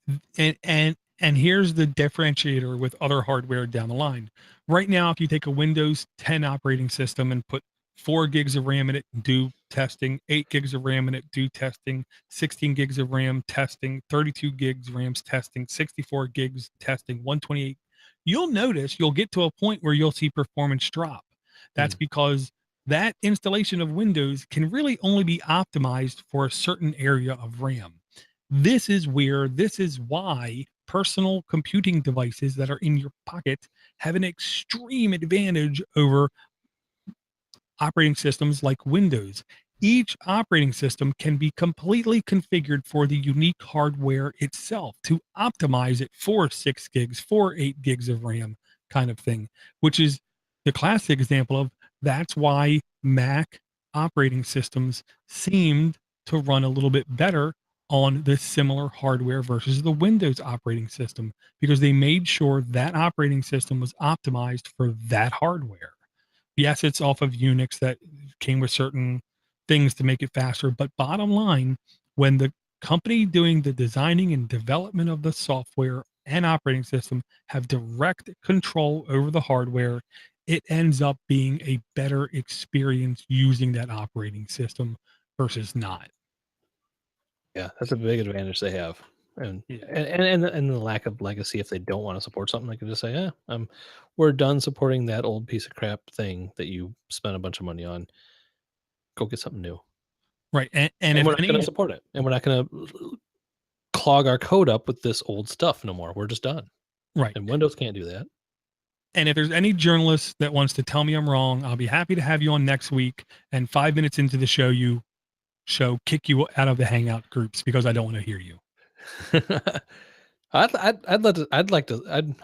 [SPEAKER 4] And here's the differentiator with other hardware down the line. Right now, if you take a Windows 10 operating system and put 4 gigs of RAM in it, do testing, 8 gigs of RAM in it, do testing, 16 gigs of RAM testing, 32 gigs RAMs testing, 64 gigs testing, 128, you'll notice you'll get to a point where you'll see performance drop. That's because that installation of Windows can really only be optimized for a certain area of RAM. This is why personal computing devices that are in your pocket have an extreme advantage over operating systems like Windows. Each operating system can be completely configured for the unique hardware itself to optimize it for 6 gigs, for 8 gigs of RAM kind of thing, which is the classic example of that's why Mac operating systems seemed to run a little bit better on the similar hardware versus the Windows operating system, because they made sure that operating system was optimized for that hardware. Yes, it's off of Unix that came with certain things to make it faster, but bottom line, when the company doing the designing and development of the software and operating system have direct control over the hardware, it ends up being a better experience using that operating system versus not.
[SPEAKER 3] Yeah, that's a big advantage they have. And
[SPEAKER 4] Yeah.
[SPEAKER 3] and the lack of legacy. If they don't want to support something, they can just say, "Yeah, we're done supporting that old piece of crap thing that you spent a bunch of money on. Go get something new."
[SPEAKER 4] Right. And
[SPEAKER 3] And
[SPEAKER 4] if
[SPEAKER 3] we're not
[SPEAKER 4] any
[SPEAKER 3] going to support it. And we're not going to clog our code up with this old stuff no more. We're just done.
[SPEAKER 4] right.
[SPEAKER 3] And Windows can't do that.
[SPEAKER 4] And if there's any journalist that wants to tell me I'm wrong, I'll be happy to have you on next week. And 5 minutes into the show, kick you out of the Hangout groups because I don't want to hear you.
[SPEAKER 3] I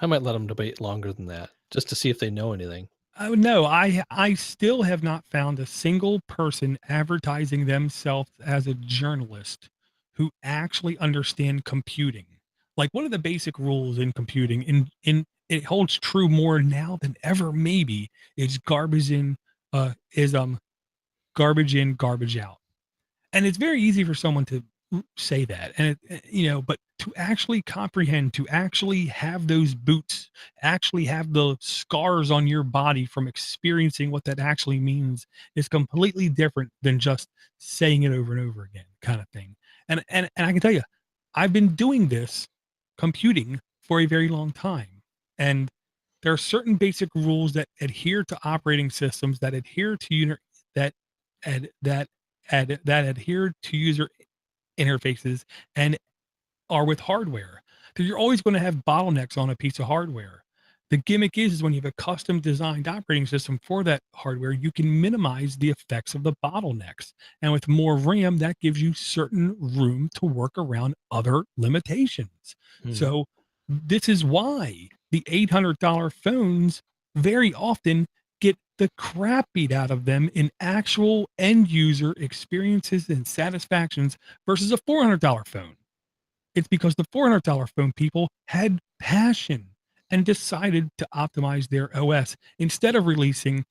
[SPEAKER 3] might let them debate longer than that just to see if they know anything.
[SPEAKER 4] Oh no, I still have not found a single person advertising themselves as a journalist who actually understand computing. Like one of the basic rules in computing, in it holds true more now than ever. Maybe is garbage in, garbage in, garbage out. And it's very easy for someone to say that, and but to actually comprehend, to actually have those boots, actually have the scars on your body from experiencing what that actually means, is completely different than just saying it over and over again kind of thing. And I can tell you, I've been doing this computing for a very long time, and there are certain basic rules that adhere to operating systems, that adhere to that that that adhere to user interfaces and are with hardware. Because you're always going to have bottlenecks on a piece of hardware. The gimmick is when you have a custom designed operating system for that hardware, you can minimize the effects of the bottlenecks. And with more RAM, that gives you certain room to work around other limitations. So this is why the $800 phones very often get the crap beat out of them in actual end user experiences and satisfactions versus a $400 phone. It's because the $400 phone people had passion and decided to optimize their OS instead of releasing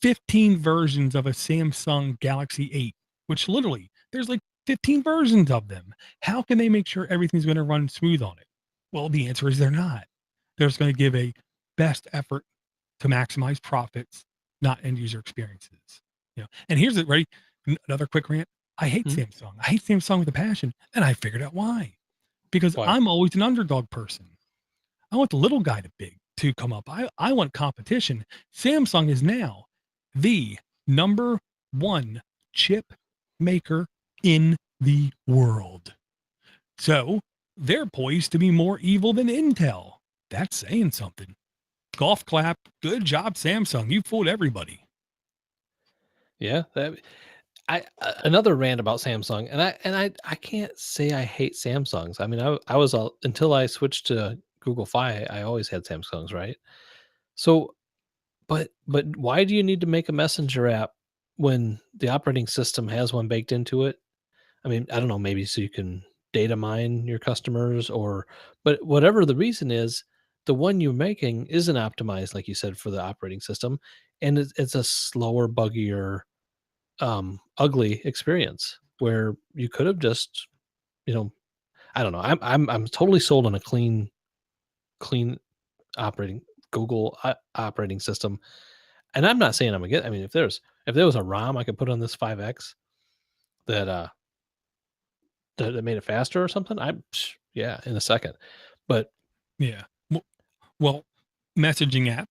[SPEAKER 4] 15 versions of a Samsung Galaxy 8, which literally there's like 15 versions of them. How can they make sure everything's going to run smooth on it? Well, the answer is they're not. They're just going to give a best effort to maximize profits not end user experiences. And here's it. Ready? Another quick rant. I hate Samsung. I hate Samsung with a passion, and I figured out why. Because
[SPEAKER 3] Why?
[SPEAKER 4] I'm always an underdog person. I want the little guy to come up. I want competition. Samsung is now the number one chip maker in the world. So they're poised to be more evil than Intel. That's saying something. Golf clap. Good job, Samsung. You fooled everybody.
[SPEAKER 3] Yeah, another rant about Samsung, and I can't say I hate Samsungs. I mean, I was all until I switched to Google Fi. I always had Samsungs, right? So, but why do you need to make a messenger app when the operating system has one baked into it? I mean, I don't know, maybe so you can data mine your customers, but whatever the reason is, the one you're making isn't optimized, like you said, for the operating system, and it's a slower, buggier, ugly experience where you could have just, I don't know. I'm totally sold on a clean operating Google operating system, and I'm not saying I'm against. I mean, if there was a ROM I could put on this 5X that that made it faster or something, yeah, in a second. But
[SPEAKER 4] Yeah. Well, messaging app,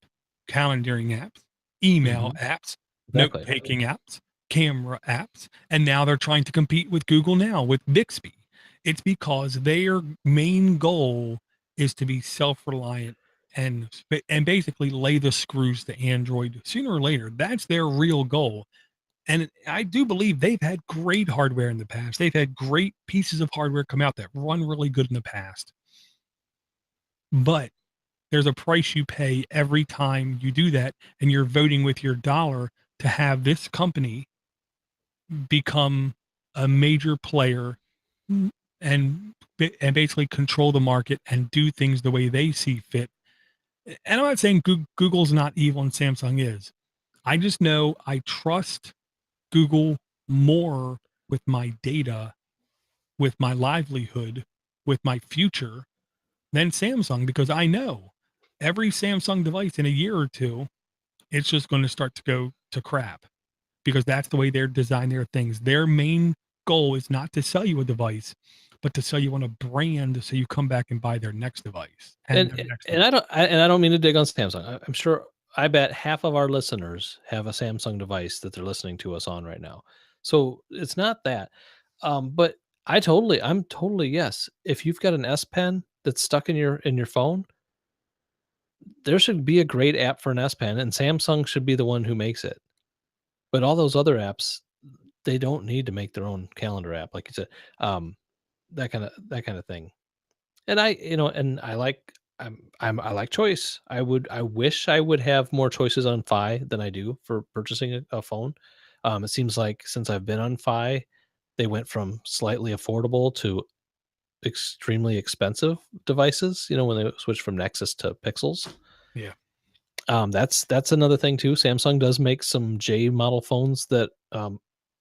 [SPEAKER 4] calendaring apps, email apps,
[SPEAKER 3] exactly.
[SPEAKER 4] note-taking apps, camera apps, and now they're trying to compete with Google now with Bixby. It's because their main goal is to be self-reliant and basically lay the screws to Android sooner or later. That's their real goal. And I do believe they've had great hardware in the past. They've had great pieces of hardware come out that run really good in the past. But there's a price you pay every time you do that, and you're voting with your dollar to have this company become a major player and basically control the market and do things the way they see fit. And I'm not saying Google's not evil and Samsung is. I just know I trust Google more with my data, with my livelihood, with my future than Samsung, because I know every Samsung device in a year or two, it's just going to start to go to crap, because that's the way they're designing their things. Their main goal is not to sell you a device, but to sell you on a brand so you come back and buy their next device.
[SPEAKER 3] And I don't mean to dig on Samsung. I'm sure, I bet half of our listeners have a Samsung device that they're listening to us on right now. So it's not that. But I'm totally yes. If you've got an S Pen that's stuck in your phone, there should be a great app for an S Pen, and Samsung should be the one who makes it. But all those other apps, they don't need to make their own calendar app, like you said. That kind of thing. And I like choice. I wish I would have more choices on Fi than I do for purchasing a phone. It seems like since I've been on Fi, they went from slightly affordable to extremely expensive devices, when they switched from Nexus to Pixels.
[SPEAKER 4] Yeah.
[SPEAKER 3] That's another thing too. Samsung does make some J model phones that,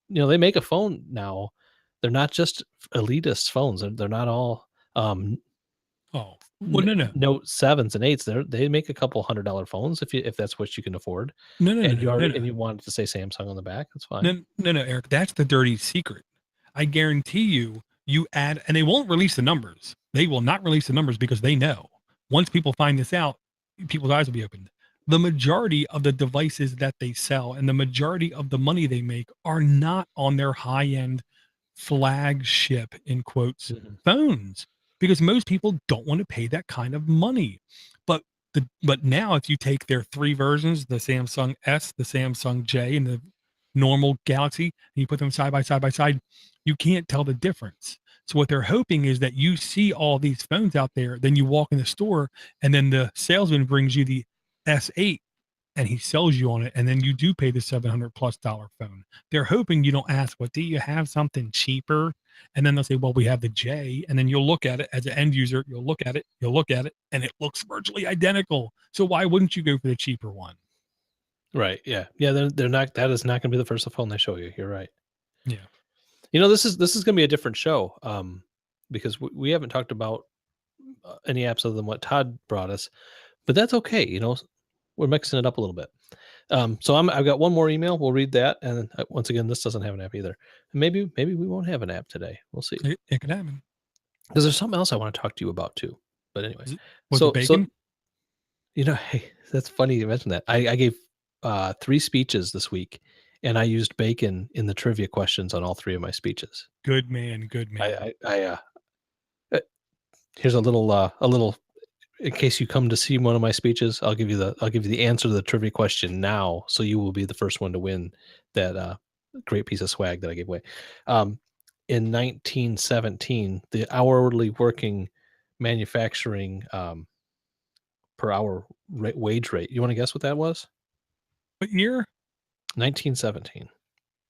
[SPEAKER 3] they make a phone now. They're not just elitist phones. They're not all,
[SPEAKER 4] well, no.
[SPEAKER 3] Note 7s and 8s. They make a couple $100 phones if that's what you can afford.
[SPEAKER 4] No.
[SPEAKER 3] And you wanted to say Samsung on the back. That's fine.
[SPEAKER 4] No, Eric. That's the dirty secret. I guarantee you add, and they won't release the numbers. They will not release the numbers because they know once people find this out, people's eyes will be opened. The majority of the devices that they sell and the majority of the money they make are not on their high-end flagship, in quotes, phones, because most people don't want to pay that kind of money. But now if you take their three versions, the Samsung S, the Samsung J, and the normal Galaxy, and you put them side by side, you can't tell the difference. So what they're hoping is that you see all these phones out there, then you walk in the store, and then the salesman brings you the S8 and he sells you on it, and then you do pay the $700+ phone. They're hoping you don't ask, well, do you have something cheaper? And then they'll say, well, we have the J, and then you'll look at it as an end user, you'll look at it, and it looks virtually identical. So why wouldn't you go for the cheaper one?
[SPEAKER 3] Right. Yeah. Yeah. They're not. That is not going to be the first phone they show you. You're right.
[SPEAKER 4] Yeah.
[SPEAKER 3] This is going to be a different show, because we haven't talked about any apps other than what Todd brought us, but that's okay. We're mixing it up a little bit. So I've got one more email. We'll read that, and once again, this doesn't have an app either. Maybe we won't have an app today. We'll see.
[SPEAKER 4] It could happen.
[SPEAKER 3] Because there's something else I want to talk to you about too. But anyway,
[SPEAKER 4] Was it bacon?
[SPEAKER 3] Hey, that's funny you mentioned that. I gave 3 speeches this week, and I used bacon in the trivia questions on all 3 of my speeches.
[SPEAKER 4] Good man. Good man.
[SPEAKER 3] Here's a little. In case you come to see one of my speeches, I'll give you the answer to the trivia question now, so you will be the first one to win that great piece of swag that I gave away. In 1917, the hourly working manufacturing per hour wage rate. You want to guess what that was?
[SPEAKER 4] What year?
[SPEAKER 3] 1917.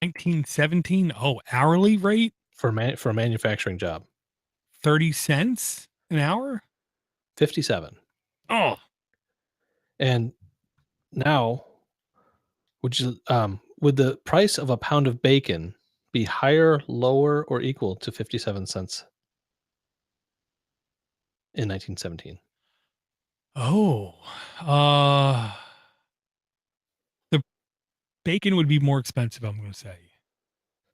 [SPEAKER 4] 1917. Oh, hourly rate
[SPEAKER 3] for a manufacturing job.
[SPEAKER 4] 30 cents an hour.
[SPEAKER 3] 57.
[SPEAKER 4] Oh,
[SPEAKER 3] and now, would the price of a pound of bacon be higher, lower, or equal to 57 cents in 1917?
[SPEAKER 4] Oh, the bacon would be more expensive, I'm going to say.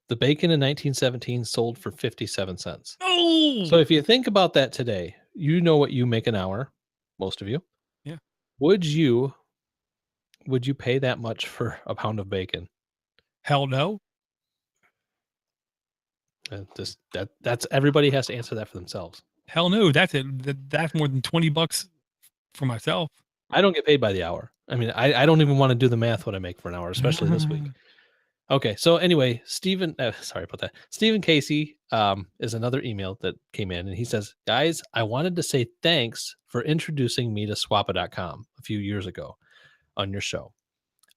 [SPEAKER 3] The bacon in 1917 sold for 57 cents.
[SPEAKER 4] Oh,
[SPEAKER 3] So if you think about that today, you know what you make an hour, most of you.
[SPEAKER 4] Yeah.
[SPEAKER 3] Would you pay that much for a pound of bacon?
[SPEAKER 4] Hell no.
[SPEAKER 3] That's everybody has to answer that for themselves.
[SPEAKER 4] Hell no. That's it. That's more than $20 for myself.
[SPEAKER 3] I don't get paid by the hour. I mean, I don't even want to do the math what I make for an hour, especially this week. Okay, so anyway, sorry about that. Stephen Casey is another email that came in, and he says, guys, I wanted to say thanks for introducing me to Swappa.com a few years ago on your show.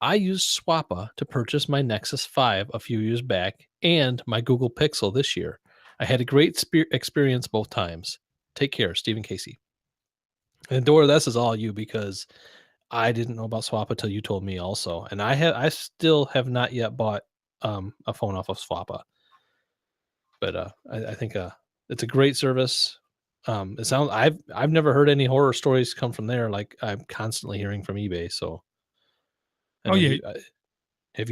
[SPEAKER 3] I used Swappa to purchase my Nexus 5 a few years back and my Google Pixel this year. I had a great experience both times. Take care, Stephen Casey. And Dora, this is all you, because I didn't know about Swappa till you told me also, and I still have not yet bought a phone off of Swappa. But I think it's a great service. It sounds I've never heard any horror stories come from there like I'm constantly hearing from eBay. So, have you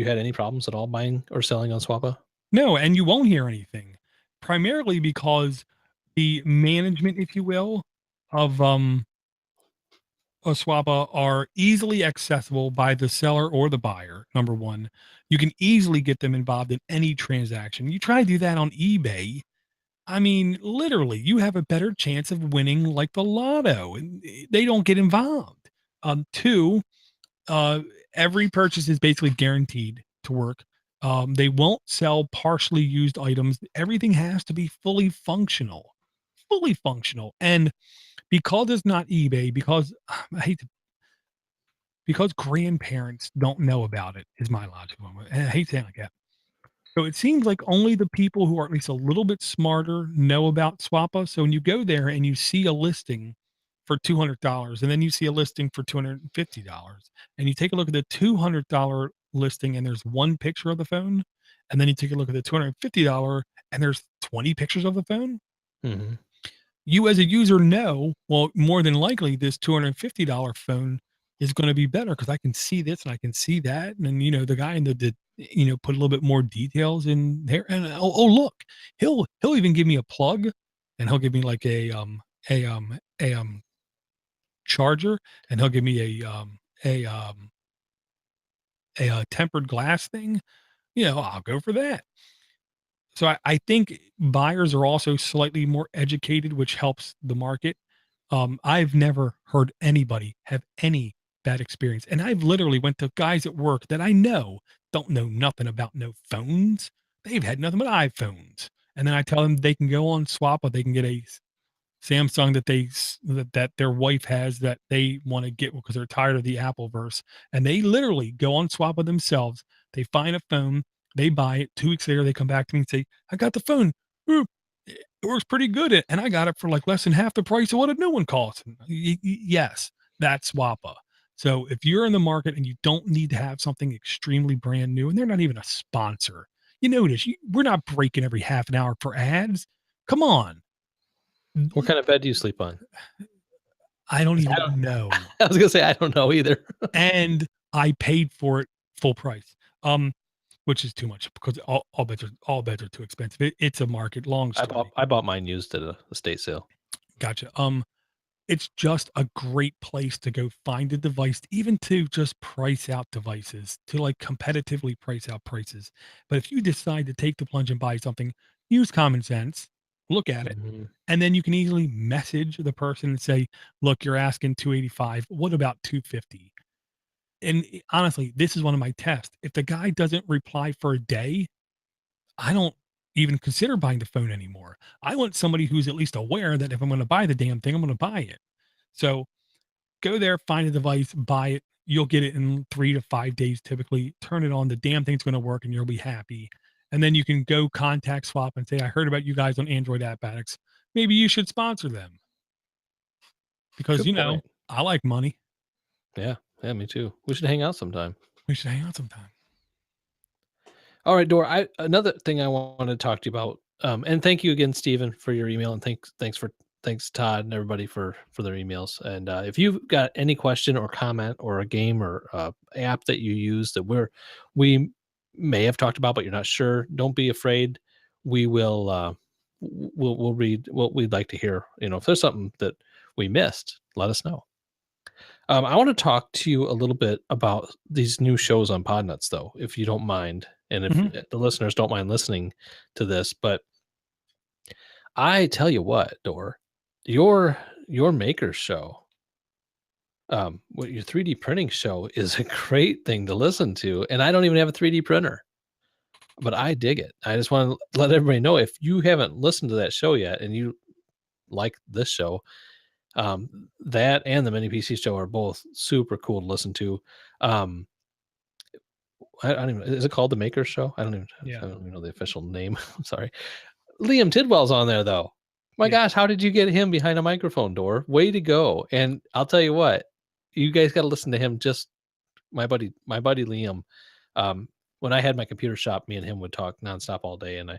[SPEAKER 3] had any problems at all buying or selling on Swappa?
[SPEAKER 4] No, and you won't hear anything, primarily because the management, if you will, of Swappa are easily accessible by the seller or the buyer. Number one, you can easily get them involved in any transaction. You try to do that on eBay, I mean, literally, you have a better chance of winning like the lotto, and they don't get involved. Two, every purchase is basically guaranteed to work. They won't sell partially used items. Everything has to be fully functional. And because it's not eBay, because because grandparents don't know about it, is my logic. And I hate saying like that. So it seems like only the people who are at least a little bit smarter know about Swappa. So when you go there and you see a listing for $200, and then you see a listing for $250, and you take a look at the $200 listing and there's one picture of the phone, and then you take a look at the $250 and there's 20 pictures of the phone.
[SPEAKER 3] Mm-hmm.
[SPEAKER 4] You as a user know, well, more than likely this $250 phone is going to be better because I can see this and I can see that. And then, the guy in the put a little bit more details in there. And oh look, he'll even give me a plug, and he'll give me like a charger, and he'll give me a tempered glass thing. I'll go for that. So I think buyers are also slightly more educated, which helps the market. I've never heard anybody have any bad experience. And I've literally went to guys at work that I know don't know nothing about no phones. They've had nothing but iPhones. And then I tell them they can go on Swappa. They can get a Samsung that their wife has that they want to get because they're tired of the Appleverse. And they literally go on Swappa themselves. They find a phone. They buy it. 2 weeks later, they come back to me and say, I got the phone. Ooh, it works pretty good. And I got it for like less than half the price of what a new one costs. Yes, that's Swappa. So if you're in the market and you don't need to have something extremely brand new, and they're not even a sponsor, notice we're not breaking every half an hour for ads. Come on.
[SPEAKER 3] What kind of bed do you sleep on?
[SPEAKER 4] I don't even know.
[SPEAKER 3] I was going to say, I don't know either.
[SPEAKER 4] And I paid for it full price. Which is too much because all beds are too expensive. It's a market. Long story.
[SPEAKER 3] I bought mine used at a estate sale.
[SPEAKER 4] Gotcha. It's just a great place to go find a device, even to just price out devices, to like competitively price out prices. But if you decide to take the plunge and buy something, use common sense, look at it,
[SPEAKER 3] Mhm.
[SPEAKER 4] and then you can easily message the person and say, "Look, you're asking 285. What about 250?" And honestly, this is one of my tests. If the guy doesn't reply for a day, I don't even consider buying the phone anymore. I want somebody who's at least aware that if I'm going to buy the damn thing, I'm going to buy it. So go there, find a device, buy it. You'll get it in 3 to 5 days typically. Turn it on. The damn thing's going to work and you'll be happy. And then you can go contact swap and say, I heard about you guys on Android App Addicts. Maybe you should sponsor them because,
[SPEAKER 3] Good point.
[SPEAKER 4] I like money.
[SPEAKER 3] Yeah, me too. We should hang out sometime.
[SPEAKER 4] We should hang out sometime.
[SPEAKER 3] All right, Dor. Another thing I want to talk to you about, and thank you again, Stephen, for your email, and thanks Todd and everybody for their emails. And if you've got any question or comment or a game or app that you use that we may have talked about but you're not sure, don't be afraid. We will we'll read what we'd like to hear. If there's something that we missed, let us know. I want to talk to you a little bit about these new shows on Podnutz, though, if you don't mind, and if the listeners don't mind listening to this. But I tell you what, Dor, your maker's show, what your 3D printing show is a great thing to listen to, and I don't even have a 3D printer, but I dig it. I just want to let everybody know, if you haven't listened to that show yet and you like this show, that and the Mini PC show are both super cool to listen to. I don't even, is it called the Maker Show? I don't even know the official name. I'm sorry. Liam Tidwell's on there though. My gosh, how did you get him behind a microphone, Dor? Way to go. And I'll tell you what, you guys got to listen to him. Just my buddy Liam. When I had my computer shop, me and him would talk nonstop all day, and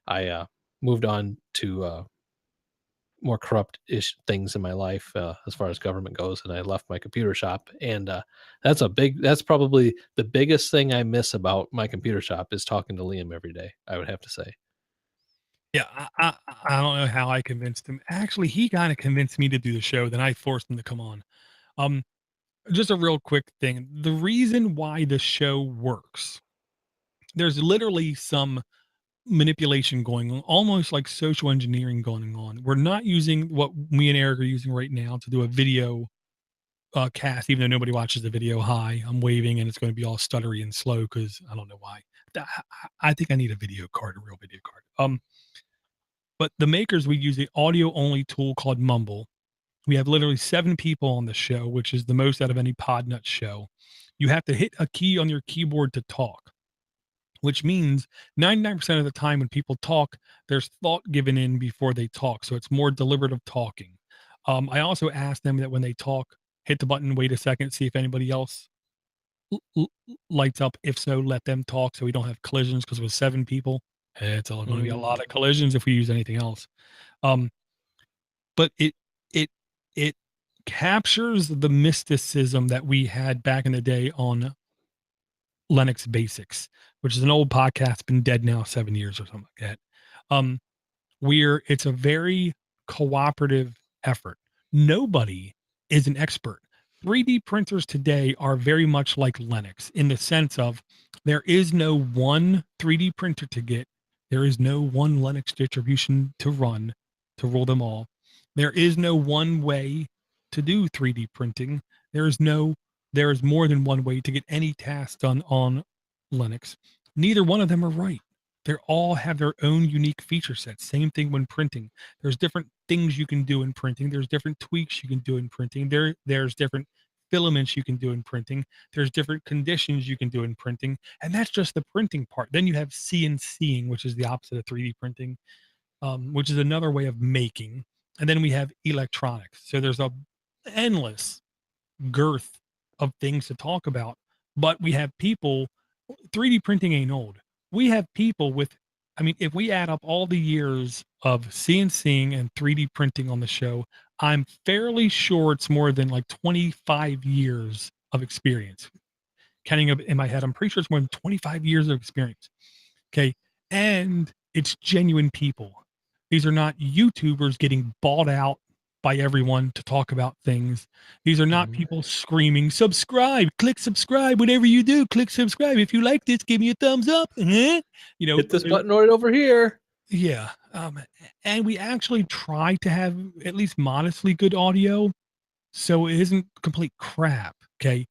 [SPEAKER 3] I moved on to more corrupt-ish things in my life as far as government goes, and I left my computer shop, and that's probably the biggest thing I miss about my computer shop is talking to Liam every day, I would have to say.
[SPEAKER 4] Yeah, I don't know how I convinced him. Actually, he kind of convinced me to do the show, then I forced him to come on. Just a real quick thing. The reason why the show works, there's literally some manipulation going on, almost like social engineering going on. We're not using what me and Eric are using right now to do a video cast, even though nobody watches the video. Hi, I'm waving and it's going to be all stuttery and slow because I don't know why. I think I need a video card, a real video card. But the makers, we use the audio only tool called Mumble. We have literally 7 people on the show, which is the most out of any Podnutz show. You have to hit a key on your keyboard to talk, which means 99% of the time when people talk, there's thought given in before they talk. So it's more deliberative talking. I also ask them that when they talk, hit the button, wait a second, see if anybody else lights up. If so, let them talk so we don't have collisions, because with 7 people, it's all going to be a lot of collisions if we use anything else. But it captures the mysticism that we had back in the day on Linux Basics, which is an old podcast, been dead now 7 years or something like that. Where it's a very cooperative effort. Nobody is an expert. 3D printers today are very much like Linux in the sense of there is no one 3D printer to get. There is no one Linux distribution to run to rule them all. There is no one way to do 3D printing. There is more than one way to get any task done on Linux. Neither one of them are right. They all have their own unique feature sets. Same thing when printing. There's different things you can do in printing. There's different tweaks you can do in printing. There's different filaments you can do in printing. There's different conditions you can do in printing. And that's just the printing part. Then you have CNCing, which is the opposite of 3D printing, which is another way of making. And then we have electronics. So there's a endless girth of things to talk about. But we have people, 3D printing ain't old. We have people with, if we add up all the years of CNCing and 3D printing on the show, I'm fairly sure it's more than like 25 years of experience. counting up in my head. I'm pretty sure it's more than 25 years of experience. Okay. And it's genuine people. These are not YouTubers getting bought out by everyone to talk about things. These are not people screaming, subscribe, click subscribe, whatever you do, click subscribe. If you like this, give me a thumbs up. You know,
[SPEAKER 3] Hit this button right over here.
[SPEAKER 4] yeah. And we actually try to have at least modestly good audio, so it isn't complete crap. Okay.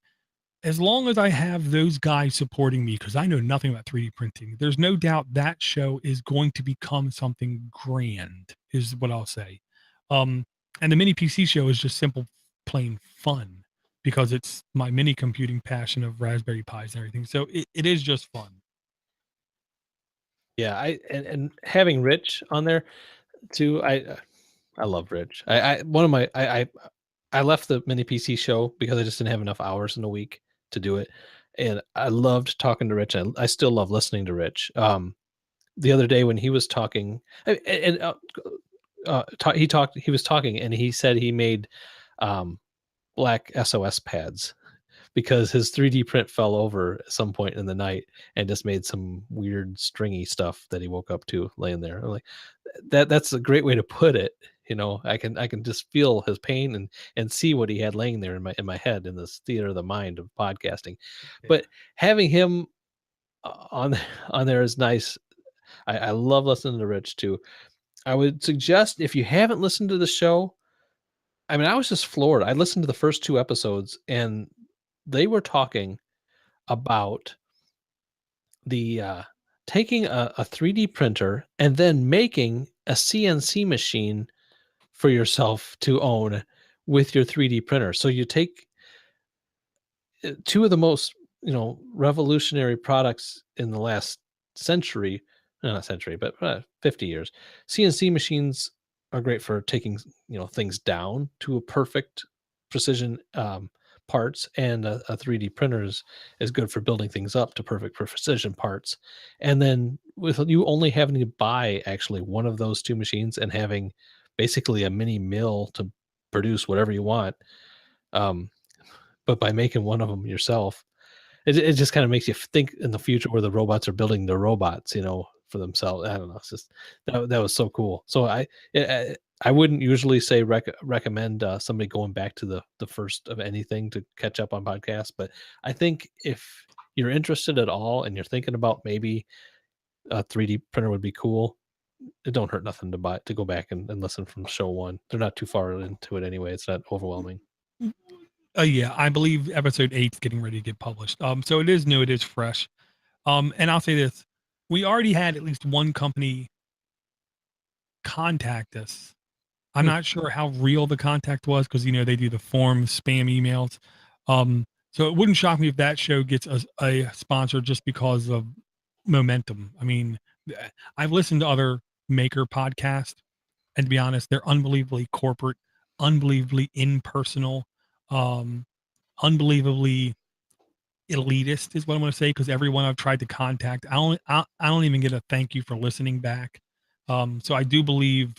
[SPEAKER 4] As long as I have those guys supporting me, because I know nothing about 3D printing, there's no doubt that show is going to become something grand, is what I'll say. And the mini PC show is just simple, plain fun, because it's my mini computing passion of Raspberry Pis and everything. So it is just fun.
[SPEAKER 3] Yeah, and having Rich on there too, I love Rich. I left the mini PC show because I just didn't have enough hours in a week to do it, and I loved talking to Rich. I still love listening to Rich. The other day when he was talking, he was talking, and he said he made black SOS pads because his 3D print fell over at some point in the night and just made some weird stringy stuff that he woke up to laying there. I'm like, that's a great way to put it. You know, I can just feel his pain and see what he had laying there in my head in this theater of the mind of podcasting.
[SPEAKER 4] Yeah.
[SPEAKER 3] But having him on there is nice. I love listening to Rich too. I would suggest, if you haven't listened to the show, I mean, I was just floored. I listened to the first 2 episodes, and they were talking about the taking a 3D printer and then making a CNC machine for yourself to own with your 3D printer. So you take 2 of the most, revolutionary products in the last century, not century, but 50 years. CNC machines are great for taking, things down to a perfect precision parts, and a 3D printer is good for building things up to perfect precision parts. And then with you only having to buy actually one of those 2 machines and having basically a mini mill to produce whatever you want, but by making one of them yourself, it just kind of makes you think in the future where the robots are building their robots, for themselves. I don't know. It's just that was so cool. So I wouldn't usually say recommend somebody going back to the first of anything to catch up on podcasts, but I think if you're interested at all and you're thinking about maybe a 3D printer would be cool, it don't hurt nothing to go back and listen from show 1. They're not too far into it anyway. It's not overwhelming.
[SPEAKER 4] Yeah, I believe episode 8 is getting ready to get published. So it is new, it is fresh. And I'll say this: we already had at least one company contact us. I'm not sure how real the contact was, because they do the forms, spam emails. So it wouldn't shock me if that show gets a sponsor just because of momentum. I mean, I've listened to other maker podcasts, and to be honest, they're unbelievably corporate, unbelievably impersonal, unbelievably elitist is what I'm going to say, because everyone I've tried to contact, I don't even get a thank you for listening back. So I do believe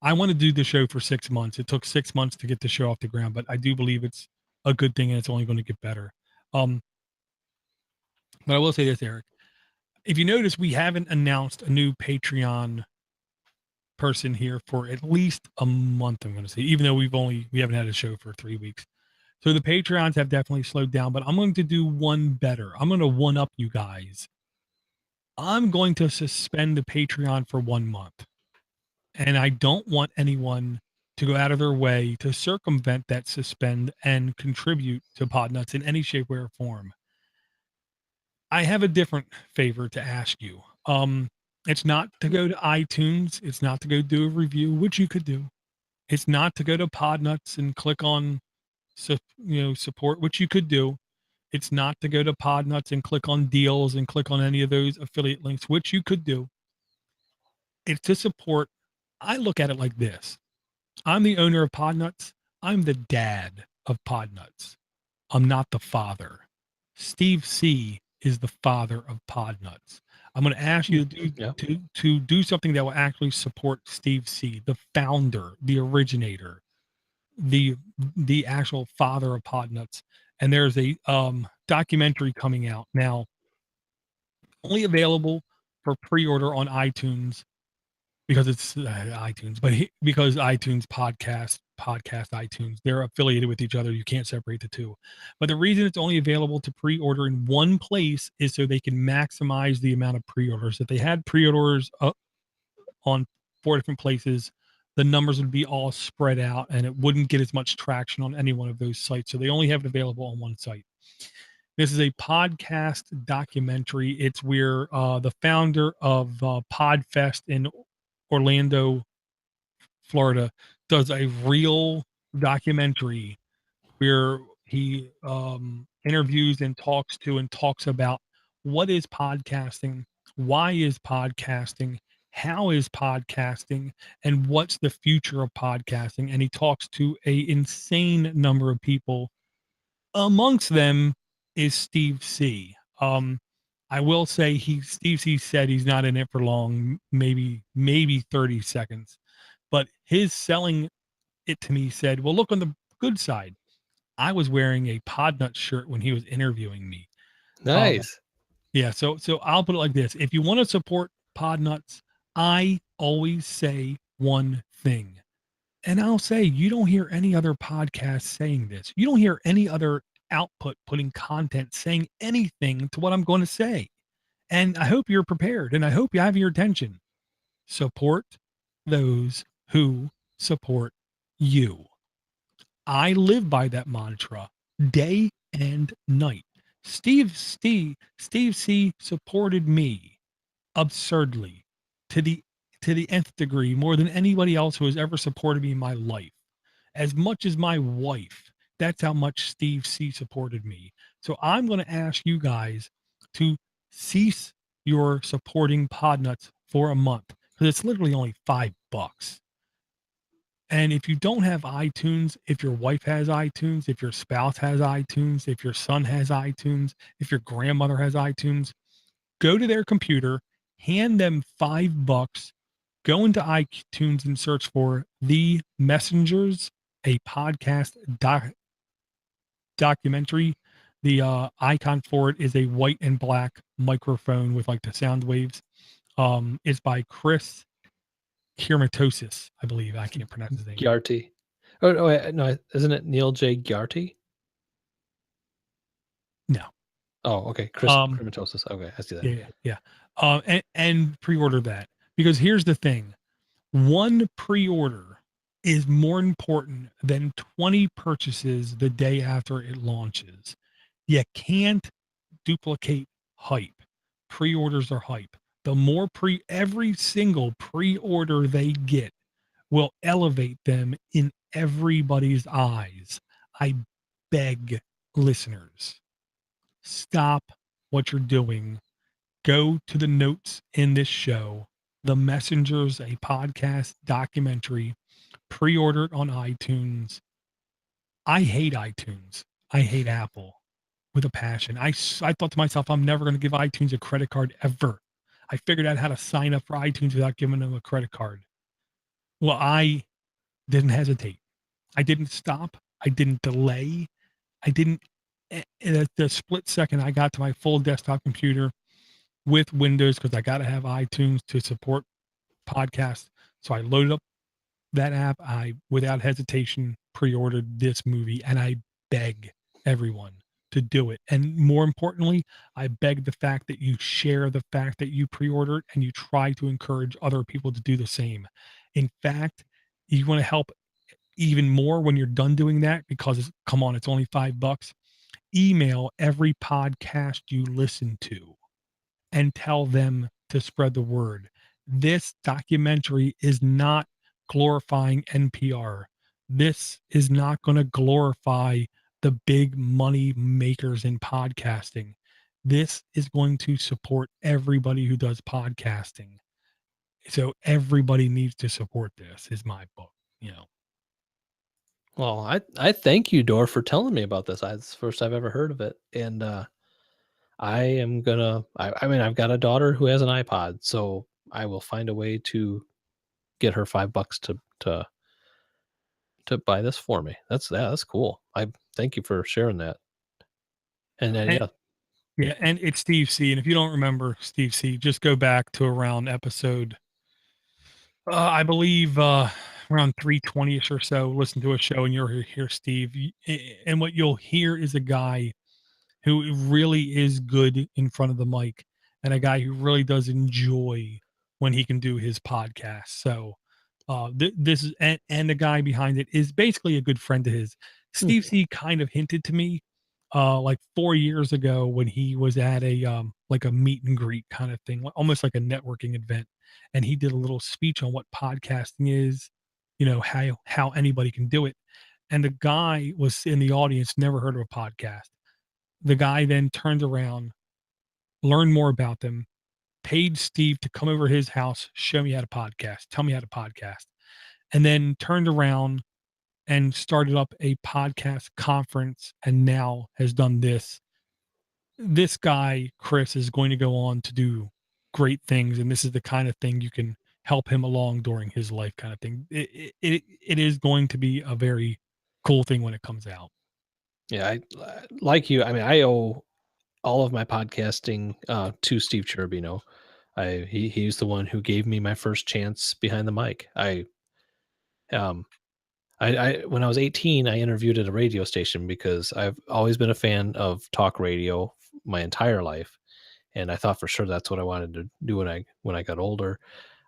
[SPEAKER 4] I want to do the show for 6 months. It took 6 months to get the show off the ground, but I do believe it's a good thing, and it's only going to get better. But I will say this, Eric, if you notice, we haven't announced a new Patreon person here for at least a month, I'm going to say, even though we haven't had a show for 3 weeks. So the Patreons have definitely slowed down, but I'm going to do one better. I'm going to one up you guys. I'm going to suspend the Patreon for 1 month. And I don't want anyone to go out of their way to circumvent that suspend and contribute to Podnutz in any shape, way, or form. I have a different favor to ask you. It's not to go to iTunes. It's not to go do a review, which you could do. It's not to go to Podnutz and click on support, which you could do. It's not to go to Podnutz and click on deals and click on any of those affiliate links, which you could do. It's to support. I look at it like this. I'm the owner of Podnutz. I'm the dad of Podnutz. I'm not the father. Steve C is the father of Podnutz. I'm going to ask you to do something that will actually support Steve C, the founder, the originator, the actual father of Podnutz, and there's a documentary coming out now, only available for pre-order on iTunes because it's iTunes, but because iTunes podcast iTunes, they're affiliated with each other. You can't separate the two. But the reason it's only available to pre-order in one place is so they can maximize the amount of pre-orders. If they had pre-orders on 4 different places, the numbers would be all spread out and it wouldn't get as much traction on any one of those sites. So they only have it available on one site. This is a podcast documentary. It's where the founder of Podfest in Orlando, Florida, does a real documentary where he interviews and talks about what is podcasting, why is podcasting, how is podcasting, and what's the future of podcasting. And he talks to a insane number of people. Amongst them is Steve C. I will say Steve C said he's not in it for long, maybe 30 seconds. But his selling it to me said, well, look on the good side. I was wearing a Podnutz shirt when he was interviewing me.
[SPEAKER 3] Nice.
[SPEAKER 4] Yeah, so I'll put it like this. If you want to support Podnutz, I always say one thing. And I'll say, you don't hear any other podcast saying this. You don't hear any other output putting content saying anything to what I'm going to say. And I hope you're prepared and I hope you have your attention. Support those who support you. I live by that mantra day and night. Steve C supported me absurdly to the nth degree, more than anybody else who has ever supported me in my life. As much as my wife, that's how much Steve C supported me. So I'm going to ask you guys to cease your supporting Podnutz for a month, because it's literally only $5. And if you don't have iTunes, if your wife has iTunes, if your spouse has iTunes, if your son has iTunes, if your grandmother has iTunes, go to their computer, hand them $5, go into iTunes and search for The Messengers, a podcast documentary. The icon for it is a white and black microphone with like the sound waves. It's by Chris Kirmatosis, I believe. I can't pronounce his name.
[SPEAKER 3] Gyarty. Oh, wait, no, isn't it Neil J. Gyarty?
[SPEAKER 4] No.
[SPEAKER 3] Oh, okay. Chris Kirmatosis. Okay, I see that.
[SPEAKER 4] Yeah. And pre-order that, because here's the thing: one pre-order is more important than 20 purchases the day after it launches. You can't duplicate hype. Pre-orders are hype. The more every single pre-order they get will elevate them in everybody's eyes. I beg listeners, stop what you're doing. Go to the notes in this show. The Messengers, a podcast documentary. Pre-order it on iTunes. I hate iTunes. I hate Apple with a passion. I thought to myself, I'm never going to give iTunes a credit card ever. I figured out how to sign up for iTunes without giving them a credit card. Well, I didn't hesitate. I didn't stop. I didn't delay. I didn't. At the split second I got to my full desktop computer with Windows, because I got to have iTunes to support podcasts. So I loaded up that app. I, without hesitation, pre-ordered this movie, and I beg everyone to do it. And more importantly, I beg the fact that you share the fact that you pre-ordered and you try to encourage other people to do the same. In fact, you want to help even more when you're done doing that, because come on, it's only $5. Email every podcast you listen to and tell them to spread the word. This documentary is not glorifying NPR. This is not going to glorify the big money makers in podcasting. This is going to support everybody who does podcasting. So everybody needs to support this, is my book,
[SPEAKER 3] Well, I thank you, Dor, for telling me about this. It's the first I've ever heard of it. And I am gonna I mean, I've got a daughter who has an iPod, so I will find a way to get her $5 to buy this for me. That's cool. I thank you for sharing that. And then
[SPEAKER 4] And- Yeah, and it's Steve C. And if you don't remember Steve C., just go back to around episode, I believe, around 320ish or so. Listen to a show, and you'll hear Steve. And what you'll hear is a guy who really is good in front of the mic, and a guy who really does enjoy when he can do his podcast. So, this is and the guy behind it is basically a good friend of his. Steve C. kind of hinted to me like 4 years ago when he was at a like a meet and greet kind of thing, almost like a networking event, and he did a little speech on what podcasting is, how anybody can do it. And the guy was in the audience, never heard of a podcast. The guy then turned around, learned more about them, paid Steve to come over to his house, show me how to podcast, tell me how to podcast, and then turned around and started up a podcast conference, and now has done this. This guy, Chris, is going to go on to do great things, and this is the kind of thing you can help him along during his life kind of thing. It is going to be a very cool thing when it comes out.
[SPEAKER 3] Yeah, I like you. I mean, I owe all of my podcasting to Steve Cherubino. He's the one who gave me my first chance behind the mic. When I was 18, I interviewed at a radio station because I've always been a fan of talk radio my entire life, and I thought for sure that's what I wanted to do when I got older.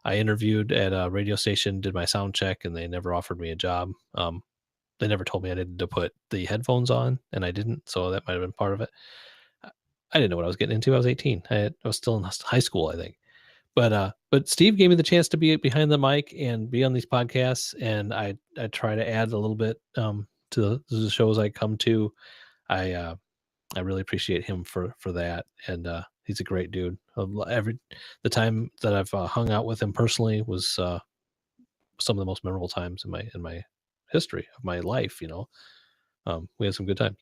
[SPEAKER 3] I interviewed at a radio station, did my sound check, and they never offered me a job. They never told me I needed to put the headphones on, and I didn't, so that might have been part of it. I didn't know what I was getting into. I was 18. I was still in high school, I think. But Steve gave me the chance to be behind the mic and be on these podcasts, and I try to add a little bit to the shows I come to. I really appreciate him for that, and he's a great dude. The time that I've hung out with him personally was some of the most memorable times in my history of my life. We had some good time.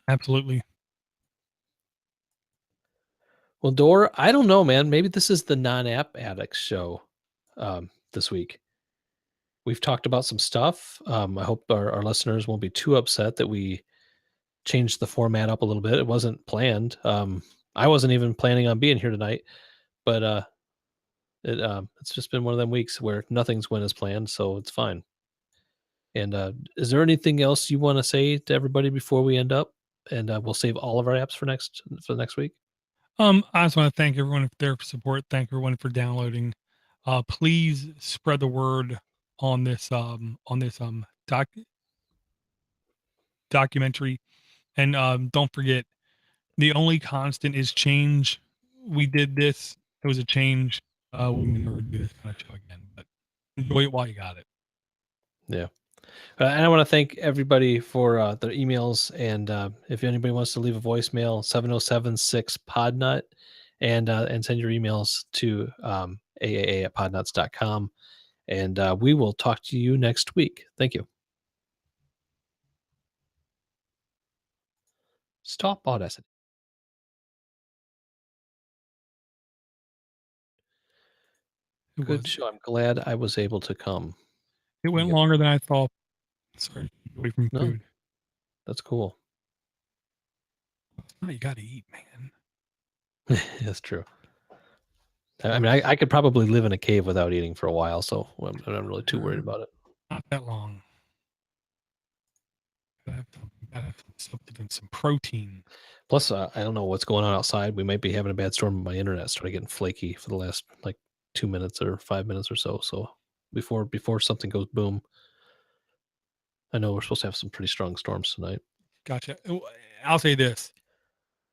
[SPEAKER 4] Absolutely.
[SPEAKER 3] Well, Dor, I don't know, man. Maybe this is the non-app addicts show this week. We've talked about some stuff. I hope our listeners won't be too upset that we changed the format up a little bit. It wasn't planned. I wasn't even planning on being here tonight, but it's just been one of them weeks where nothing's went as planned, so it's fine. And is there anything else you want to say to everybody before we end up? And we'll save all of our apps for the next week.
[SPEAKER 4] I just want to thank everyone for their support. Thank everyone for downloading. Please spread the word on this documentary, and don't forget, the only constant is change. We did this; it was a change. We may never do this kind of show again, but enjoy it while you got it.
[SPEAKER 3] Yeah. And I want to thank everybody for their emails. And if anybody wants to leave a voicemail, 707-6-PODNUT, and send your emails to aaa@podnuts.com. And we will talk to you next week. Thank you. Stop Audacity. Good show. I'm glad I was able to come.
[SPEAKER 4] It went longer than I thought. Sorry, away from food.
[SPEAKER 3] That's cool.
[SPEAKER 4] Oh, you got to eat, man.
[SPEAKER 3] That's true. I mean, I could probably live in a cave without eating for a while, so I'm not really too worried about it.
[SPEAKER 4] Not that long. Gotta have some substance, some protein.
[SPEAKER 3] Plus, I don't know what's going on outside. We might be having a bad storm. My internet started getting flaky for the last 2 minutes or 5 minutes or so. So before something goes boom, I know we're supposed to have some pretty strong storms tonight.
[SPEAKER 4] Gotcha. I'll say this.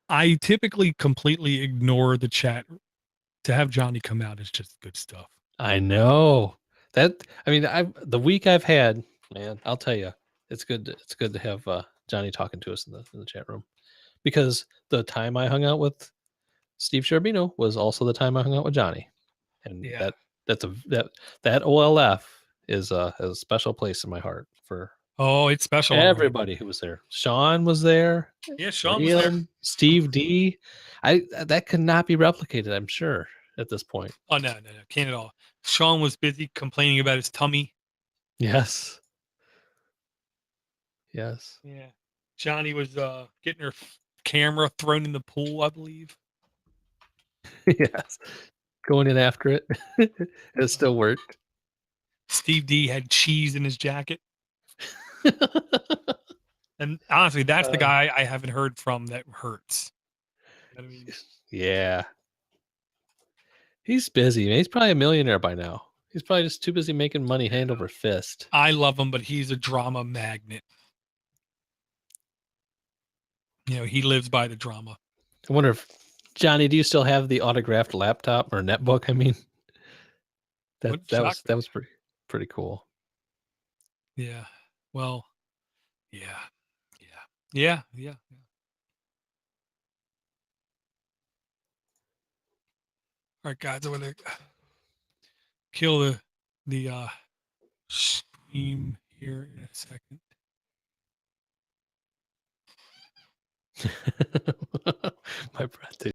[SPEAKER 4] I typically completely ignore the chat. To have Johnny come out is just good stuff.
[SPEAKER 3] I know that. I mean, the week I've had, man, I'll tell you, it's good to have Johnny talking to us in the chat room, because the time I hung out with Steve Cherubino was also the time I hung out with Johnny, and that OLF is has a special place in my heart for.
[SPEAKER 4] Oh, it's special.
[SPEAKER 3] Everybody who was there. Sean was there.
[SPEAKER 4] Yeah, Sean was there.
[SPEAKER 3] Steve D. That could not be replicated, I'm sure, at this point.
[SPEAKER 4] Oh, no, can't at all. Sean was busy complaining about his tummy.
[SPEAKER 3] Yes.
[SPEAKER 4] Yeah.
[SPEAKER 1] Johnny was getting her camera thrown in the pool, I believe.
[SPEAKER 3] Yes. Going in after it. It still worked.
[SPEAKER 1] Steve D had cheese in his jacket. And honestly, that's the guy I haven't heard from that hurts. You know what I mean?
[SPEAKER 3] Yeah. He's busy. Man. He's probably a millionaire by now. He's probably just too busy making money hand over fist.
[SPEAKER 1] I love him, but he's a drama magnet. You know, he lives by the drama.
[SPEAKER 3] I wonder if Johnny, do you still have the autographed laptop or netbook? I mean,
[SPEAKER 1] Wouldn't
[SPEAKER 3] that
[SPEAKER 1] shock me.
[SPEAKER 3] was pretty cool.
[SPEAKER 1] Yeah. Well, yeah. All right, guys, I'm gonna kill the stream here in a second.
[SPEAKER 3] My breath.